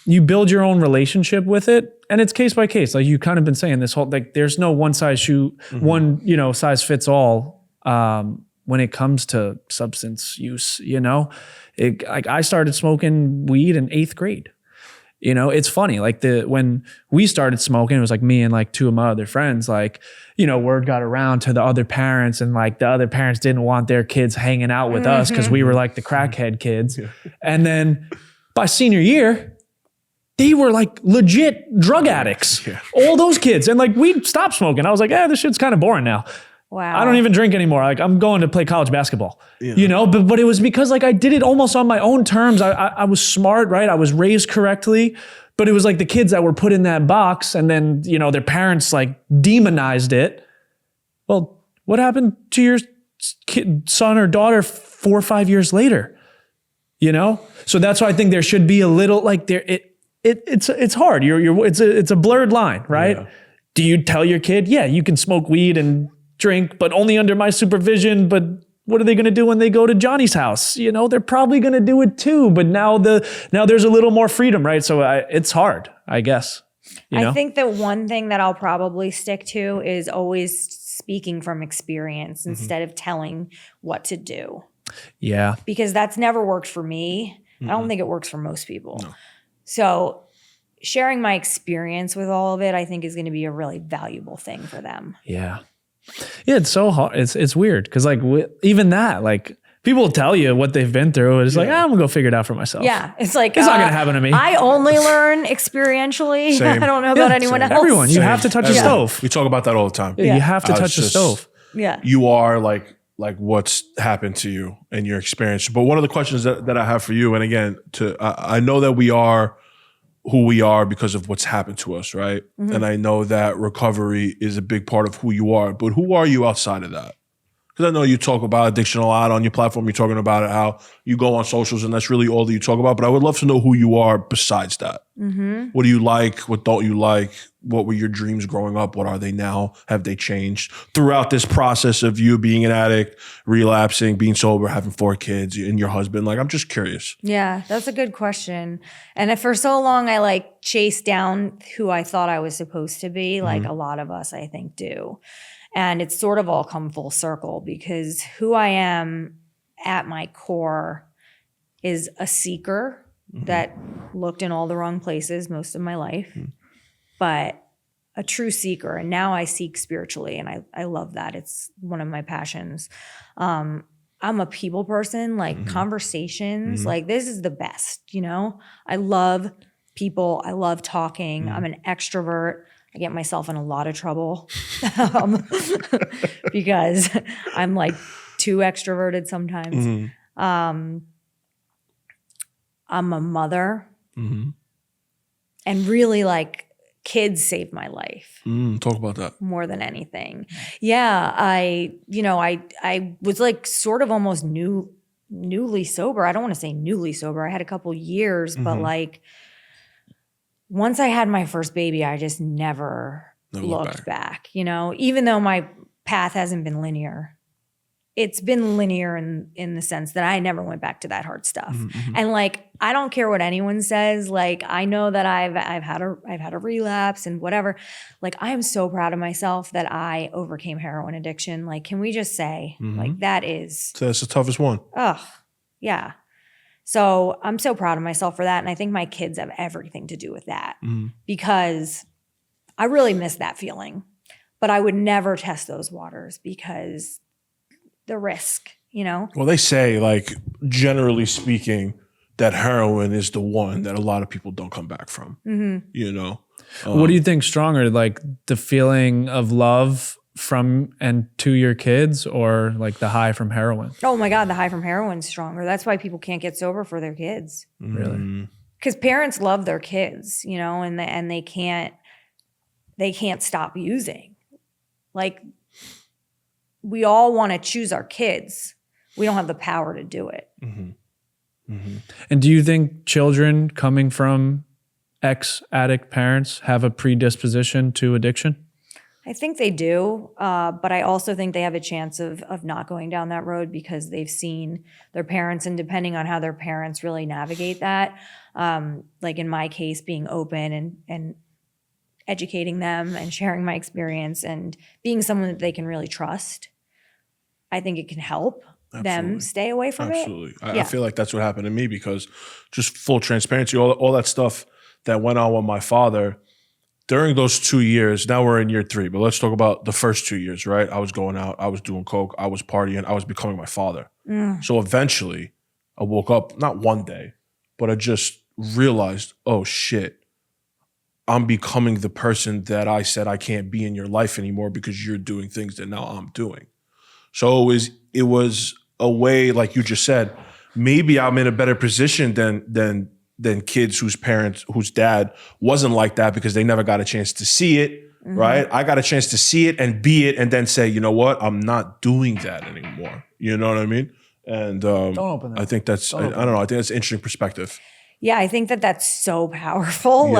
C: you build your own relationship with it, and it's case by case. Like you kind of been saying this whole, like there's no one size size fits all when it comes to substance use, like I started smoking weed in 8th grade. It's funny, like when we started smoking, it was like me and like 2 of my other friends, like, word got around to the other parents, and like the other parents didn't want their kids hanging out with us because we were like the crackhead kids. And then by senior year, they were like legit drug addicts, all those kids. And like we stopped smoking. I was like, this shit's kind of boring now.
D: Wow.
C: I don't even drink anymore. Like I'm going to play college basketball, you know, but it was because like I did it almost on my own terms. I was smart, right? I was raised correctly, but it was like the kids that were put in that box and then, you know, their parents like demonized it. Well, what happened to your son or daughter 4 or 5 years later? You know? So that's why I think there should be a little like it's hard. It's a blurred line, right?
B: Yeah.
C: Do you tell your kid, yeah, you can smoke weed and drink, but only under my supervision, but what are they going to do when they go to Johnny's house? You know, they're probably going to do it too, but now there's a little more freedom, right? So it's hard, I guess. You know?
D: I think the one thing that I'll probably stick to is always speaking from experience instead of telling what to do.
C: Yeah.
D: Because that's never worked for me. I don't think it works for most people. No. So sharing my experience with all of it, I think is going to be a really valuable thing for them.
C: Yeah. Yeah, it's so hard. It's weird because like even that, like people will tell you what they've been through. And it's like, I'm gonna go figure it out for myself.
D: Yeah, it's like
C: it's not gonna happen to me.
D: I only learn experientially.
B: Same.
D: I don't know about anyone else.
C: Everyone, you have to touch a stove.
B: We talk about that all the time.
C: Yeah. You have to touch the stove.
D: Yeah,
B: you are like what's happened to you and your experience. But one of the questions that I have for you, and again, I know that we are who we are because of what's happened to us, right? Mm-hmm. And I know that recovery is a big part of who you are, but who are you outside of that? Because I know you talk about addiction a lot on your platform. You're talking about it, how you go on socials, and that's really all that you talk about. But I would love to know who you are besides that. Mm-hmm. What do you like? What don't you like? What were your dreams growing up? What are they now? Have they changed throughout this process of you being an addict, relapsing, being sober, having 4 kids, and your husband? Like, I'm just curious.
D: Yeah, that's a good question. And for so long, I like chased down who I thought I was supposed to be, like a lot of us, I think, do. And it's sort of all come full circle because who I am at my core is a seeker that looked in all the wrong places most of my life, but a true seeker. And now I seek spiritually, and I love that. It's one of my passions. I'm a people person, like conversations, like this is the best, you know? I love people. I love talking. I'm an extrovert. I get myself in a lot of trouble because I'm like too extroverted sometimes. I'm a mother, and really like kids saved my life.
B: Talk about that.
D: More than anything. Yeah, I was like sort of almost newly sober. I don't want to say newly sober. I had a couple years, but like once I had my first baby, I just never looked back, you know, even though my path hasn't been linear. It's been linear in the sense that I never went back to that hard stuff. And like, I don't care what anyone says. Like, I know that I've had a relapse and whatever. Like, I am so proud of myself that I overcame heroin addiction. Like, can we just say like that's
B: the toughest one.
D: Oh, yeah. So I'm so proud of myself for that. And I think my kids have everything to do with that because I really miss that feeling, but I would never test those waters because the risk, you know?
B: Well, they say, like, generally speaking, that heroin is the one that a lot of people don't come back from, you know?
C: What do you think stronger, like the feeling of love from and to your kids or like the high from heroin?
D: Oh my God, the high from heroin's stronger. That's why people can't get sober for their kids.
C: Really?
D: Because parents love their kids, you know, and they can't stop using. Like, we all want to choose our kids. We don't have the power to do it.
C: And do you think children coming from ex-addict parents have a predisposition to addiction?
D: I think they do, but I also think they have a chance of not going down that road because they've seen their parents, and depending on how their parents really navigate that, like in my case, being open and educating them and sharing my experience and being someone that they can really trust, I think it can help them stay away from it.
B: Absolutely. I feel like that's what happened to me because just full transparency, all that stuff that went on with my father during those 2 years. Now we're in year 3, but let's talk about the first 2 years, right? I was going out, I was doing coke, I was partying, I was becoming my father. So eventually I woke up, not one day, but I just realized, oh shit, I'm becoming the person that I said I can't be in your life anymore because you're doing things that now I'm doing. So it was a way, like you just said, maybe I'm in a better position than kids whose dad wasn't like that because they never got a chance to see it, right? I got a chance to see it and be it and then say, you know what? I'm not doing that anymore. You know what I mean? And
C: Don't open that.
B: I think that's, I don't know. I think that's an interesting perspective.
D: Yeah, I think that's so powerful.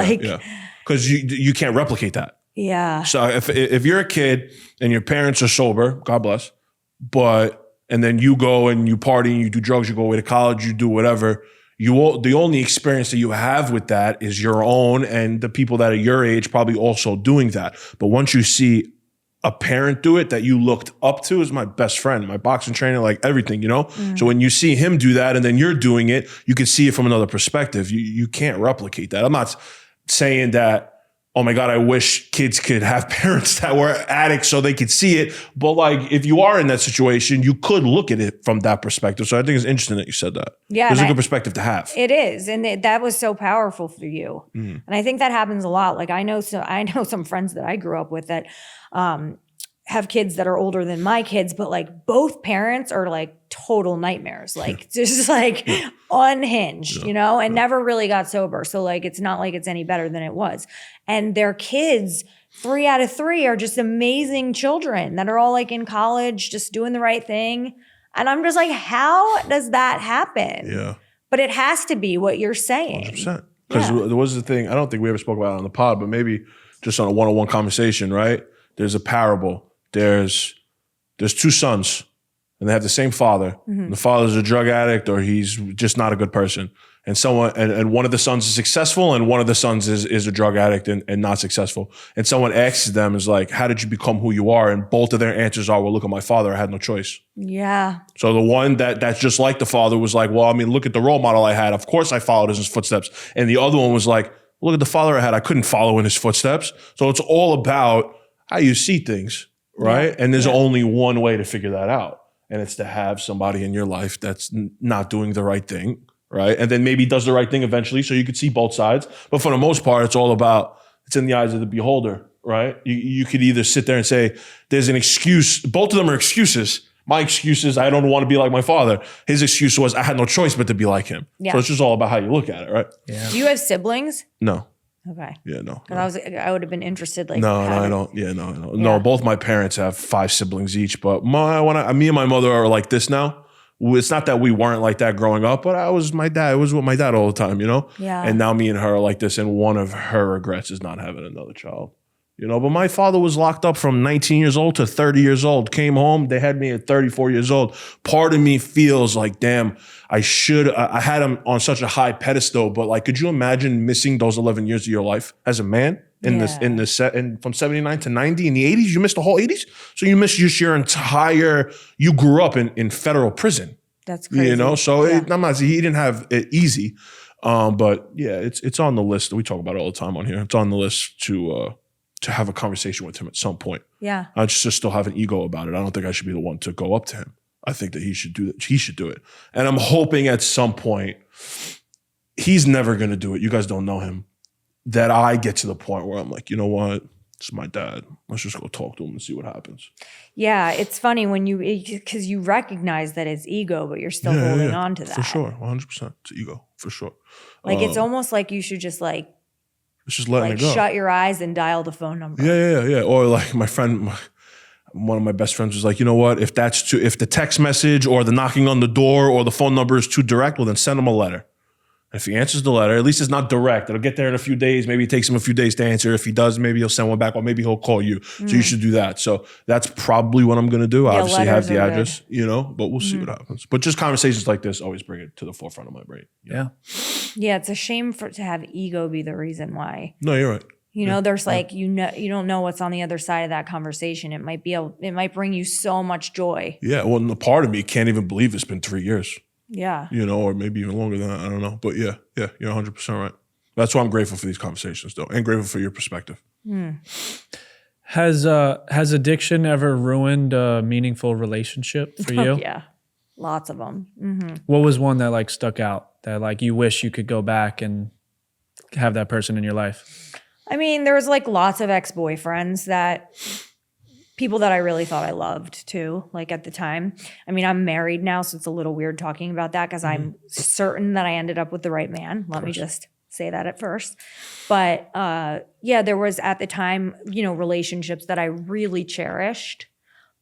B: Because you can't replicate that.
D: Yeah.
B: So if you're a kid and your parents are sober, God bless, and then you go and you party and you do drugs, you go away to college, you do whatever, the only experience that you have with that is your own and the people that are your age probably also doing that. But once you see a parent do it that you looked up to, as my best friend, my boxing trainer, like everything, you know? So when you see him do that and then you're doing it, you can see it from another perspective. You can't replicate that. I'm not saying that, oh my God, I wish kids could have parents that were addicts so they could see it. But like, if you are in that situation, you could look at it from that perspective. So I think it's interesting that you said that.
D: Yeah.
B: It's a good perspective to have.
D: It is. And that was so powerful for you. And I think that happens a lot. Like I know some friends that I grew up with that have kids that are older than my kids, but like both parents are like total nightmares, like just like unhinged, you know, and never really got sober. So like, it's not like it's any better than it was. And their kids, 3 out of 3 are just amazing children that are all like in college, just doing the right thing. And I'm just like, how does that happen?
B: Yeah.
D: But it has to be what you're saying.
B: 100%. Because there was the thing, I don't think we ever spoke about it on the pod, but maybe just on a one-on-one conversation, right? There's a parable. There's 2 sons and they have the same father. And the father's a drug addict or he's just not a good person. And and one of the sons is successful and one of the sons is a drug addict and not successful. And someone asks them, is like, how did you become who you are? And both of their answers are, well, look at my father. I had no choice.
D: Yeah.
B: So the one that's just like the father was like, well, I mean, look at the role model I had. Of course I followed in his footsteps. And the other one was like, look at the father I had. I couldn't follow in his footsteps. So it's all about how you see things. Right. Yeah. And there's only one way to figure that out. And it's to have somebody in your life that's not doing the right thing. Right. And then maybe does the right thing eventually. So you could see both sides. But for the most part, it's all about, it's in the eyes of the beholder. Right. You could either sit there and say, there's an excuse. Both of them are excuses. My excuse is I don't want to be like my father. His excuse was I had no choice but to be like him. Yeah. So it's just all about how you look at it. Right.
D: Yeah. Do you have siblings?
B: No.
D: Okay.
B: Yeah, no.
D: Because I would have been interested. Like,
B: no, I don't. Yeah, no. No, both my parents have 5 siblings each, but me and my mother are like this now. It's not that we weren't like that growing up, but I was with my dad all the time, you know?
D: Yeah.
B: And now me and her are like this, and one of her regrets is not having another child. You know, but my father was locked up from 19 years old to 30 years old, came home, they had me at 34 years old. Part of me feels like, damn, I had him on such a high pedestal, but like, could you imagine missing those 11 years of your life as a man and from 79 to 90 in the 80s? You missed the whole 80s? So you missed just you grew up in federal prison.
D: That's crazy.
B: You know, so he didn't have it easy. But yeah, it's on the list. We talk about it all the time on here. It's on the list to have a conversation with him at some point.
D: Yeah.
B: I just still have an ego about it. I don't think I should be the one to go up to him. I think that he should do that. He should do it. And I'm hoping at some point, he's never going to do it. You guys don't know him. That I get to the point where I'm like, you know what? It's my dad. Let's just go talk to him and see what happens.
D: Yeah. It's funny because you recognize that it's ego, but you're still holding on to that.
B: For sure. 100%. It's ego. For sure.
D: Like, it's almost like you should just like,
B: it's just letting it go.
D: Shut your eyes and dial the phone number.
B: Yeah. Or like my friend, one of my best friends was like, you know what? If the text message or the knocking on the door or the phone number is too direct, well, then send him a letter. If he answers the letter, at least it's not direct. It'll get there in a few days. Maybe it takes him a few days to answer. If he does, maybe he'll send one back or maybe he'll call you. So you should do that. So that's probably what I'm going to do. I obviously have the address, you know, but we'll see what happens. But just conversations like this always bring it to the forefront of my brain.
C: Yeah.
D: Yeah. It's a shame to have ego be the reason why.
B: No, you're right.
D: You know, there's like, you don't know what's on the other side of that conversation. It might bring you so much joy.
B: Yeah. Well, and a part of me can't even believe it's been 3 years.
D: Yeah.
B: You know, or maybe even longer than that. I don't know. But yeah, you're 100% right. That's why I'm grateful for these conversations, though, and grateful for your perspective.
C: Has addiction ever ruined a meaningful relationship for you?
D: Yeah, lots of them. Mm-hmm.
C: What was one that like stuck out that like you wish you could go back and have that person in your life?
D: I mean, there was like lots of ex-boyfriends people that I really thought I loved too, like at the time. I mean, I'm married now, so it's a little weird talking about that because I'm certain that I ended up with the right man. Let me just say that at first. But yeah, there was at the time, relationships that I really cherished,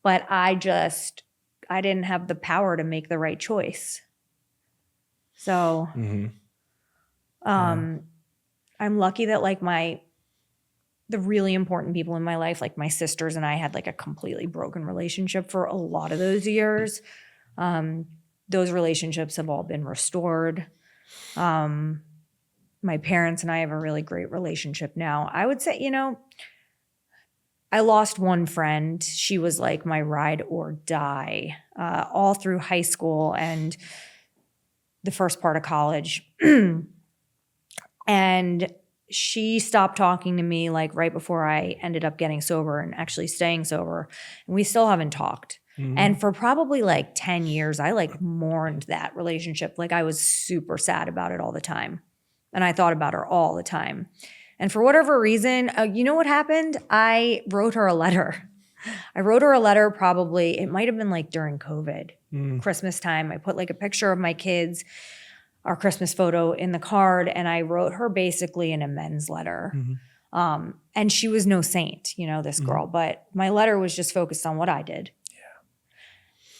D: but I didn't have the power to make the right choice. So I'm lucky that like the really important people in my life, like my sisters and I had like a completely broken relationship for a lot of those years. Those relationships have all been restored. My parents and I have a really great relationship now. I would say, I lost one friend. She was like my ride or die all through high school and the first part of college. And she stopped talking to me like right before I ended up getting sober and actually staying sober. And we still haven't talked. And for probably like 10 years, I like mourned that relationship. Like I was super sad about it all the time. And I thought about her all the time. And for whatever reason, you know what happened? I wrote her a letter. I wrote her a letter probably, it might have been like during COVID, Christmas time. I put like a picture of my kids, our Christmas photo in the card, and I wrote her basically an amends letter. And she was no saint, this girl, but my letter was just focused on what I did. Yeah.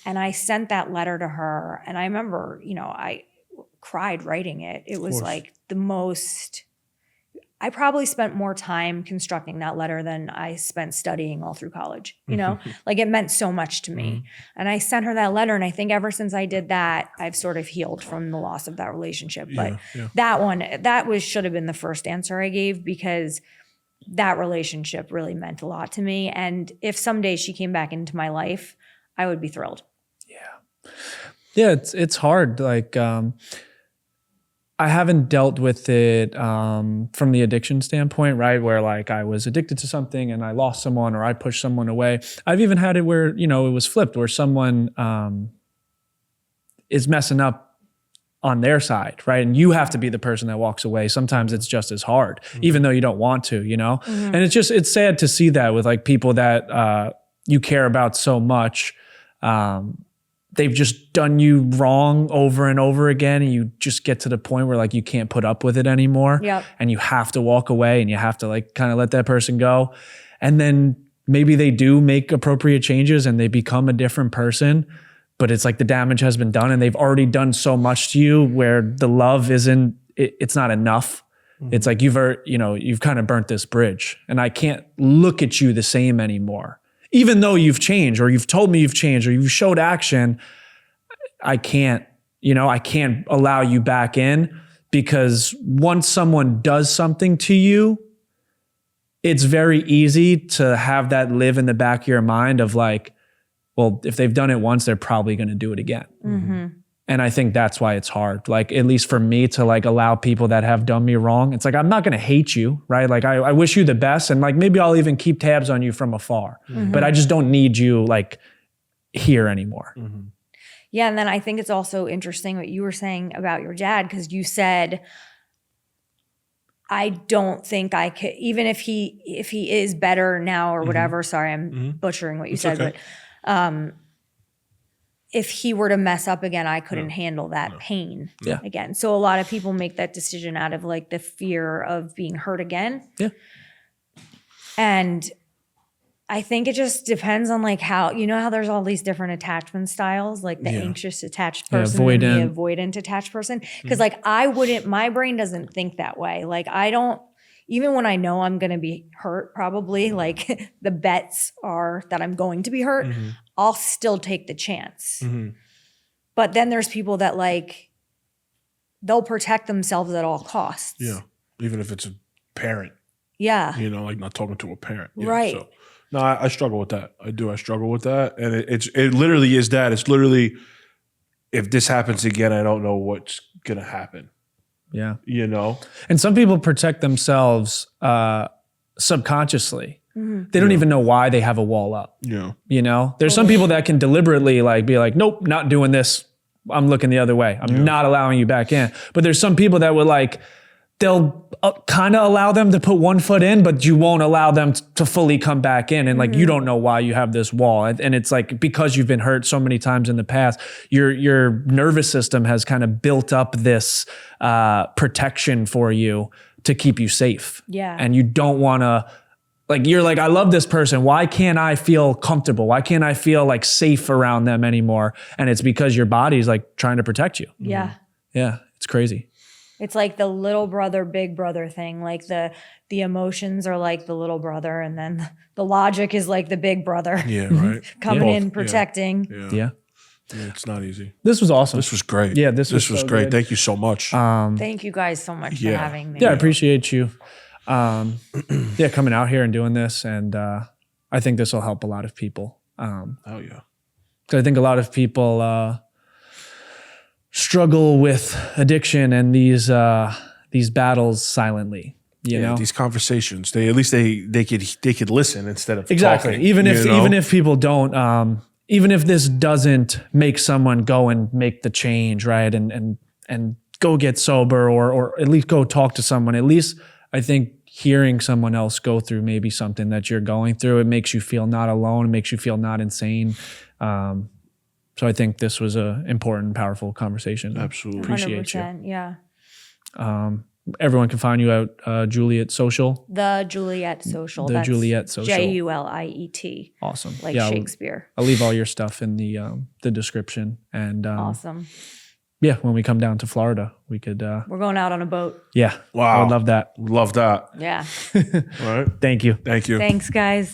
D: And I sent that letter to her, and I remember, I cried writing it. It was like the most, I probably spent more time constructing that letter than I spent studying all through college, like it meant so much to me. And I sent her that letter. And I think ever since I did that, I've sort of healed from the loss of that relationship. But that should have been the first answer I gave because that relationship really meant a lot to me. And if someday she came back into my life, I would be thrilled.
C: Yeah. Yeah. It's hard. Like, I haven't dealt with it from the addiction standpoint, right? Where like I was addicted to something and I lost someone or I pushed someone away. I've even had it where, it was flipped, where someone is messing up on their side, right? And you have to be the person that walks away. Sometimes it's just as hard, even though you don't want to, And it's sad to see that with like people that you care about so much. They've just done you wrong over and over again. And you just get to the point where like you can't put up with it anymore.
D: Yep.
C: And you have to walk away and you have to like kind of let that person go. And then maybe they do make appropriate changes and they become a different person, but it's like the damage has been done and they've already done so much to you where the love it's not enough. It's like you've kind of burnt this bridge and I can't look at you the same anymore. Even though you've changed or you've told me you've changed or you've showed action, I can't allow you back in because once someone does something to you, it's very easy to have that live in the back of your mind of like, well, if they've done it once, they're probably going to do it again. And I think that's why it's hard. Like, at least for me to like allow people that have done me wrong. It's like, I'm not going to hate you, right? Like I wish you the best. And like, maybe I'll even keep tabs on you from afar, but I just don't need you like here anymore.
D: Yeah. And then I think it's also interesting what you were saying about your dad, because you said, I don't think I could, even if he is better now or whatever, sorry, I'm butchering what you said, but if he were to mess up again, I couldn't handle that pain again. So a lot of people make that decision out of like the fear of being hurt again. Yeah. And I think it just depends on like how, how there's all these different attachment styles, like the anxious attached person and the avoidant attached person. Cause like my brain doesn't think that way. Like even when I know I'm going to be hurt, probably like the bets are that I'm going to be hurt, I'll still take the chance. But then there's people that like, they'll protect themselves at all costs.
B: Yeah. Even if it's a parent.
D: Yeah.
B: Like not talking to a parent.
D: Right.
B: So, no, I struggle with that. I do. I struggle with that. And it literally is that. It's literally, if this happens again, I don't know what's going to happen.
C: Yeah. And some people protect themselves subconsciously. They don't even know why they have a wall up. Yeah. There's some people that can deliberately like be like, nope, not doing this. I'm looking the other way. I'm not allowing you back in. But there's some people that would like they'll kind of allow them to put one foot in, but you won't allow them to fully come back in. And like, you don't know why you have this wall. And it's like, because you've been hurt so many times in the past, your nervous system has kind of built up this protection for you to keep you safe.
D: Yeah.
C: And you don't want to, like, you're like, I love this person. Why can't I feel comfortable? Why can't I feel like safe around them anymore? And it's because your body's like trying to protect you.
D: Yeah.
C: Yeah. It's crazy.
D: It's like the little brother, big brother thing. Like the emotions are like the little brother, and then the logic is like the big brother.
B: Yeah, right.
D: Coming
B: Yeah.
D: in, protecting.
C: Yeah.
B: Yeah, it's not easy.
C: This was awesome.
B: This was great.
C: Yeah, this was
B: was
C: so
B: great.
C: good.
B: Thank you so much.
D: Thank you guys so much for having me.
C: Yeah, I appreciate you. Coming out here and doing this. And I think this will help a lot of people.
B: Oh yeah.
C: 'Cause I think a lot of people struggle with addiction and these battles silently. You know,
B: these conversations. They at least they could listen instead of
C: exactly.
B: talking,
C: even
B: you know?
C: if people don't, even if this doesn't make someone go and make the change, right, and go get sober or at least go talk to someone. At least I think hearing someone else go through maybe something that you're going through, it makes you feel not alone. It makes you feel not insane. So I think this was a important, powerful conversation.
B: Absolutely.
C: Appreciate you.
D: 100%, yeah.
C: Everyone can find you at Juliet Social.
D: The Juliet Social.
C: The Juliet Social.
D: Juliet.
C: Awesome.
D: Like
C: Yeah,
D: Shakespeare.
C: I'll leave all your stuff in the description. And
D: Awesome.
C: yeah, when we come down to Florida, we could.
D: We're going out on a boat.
C: Yeah.
B: Wow.
C: I would love that.
B: Love that.
D: Yeah.
B: All right.
C: Thank you.
B: Thank you.
D: Thanks, guys.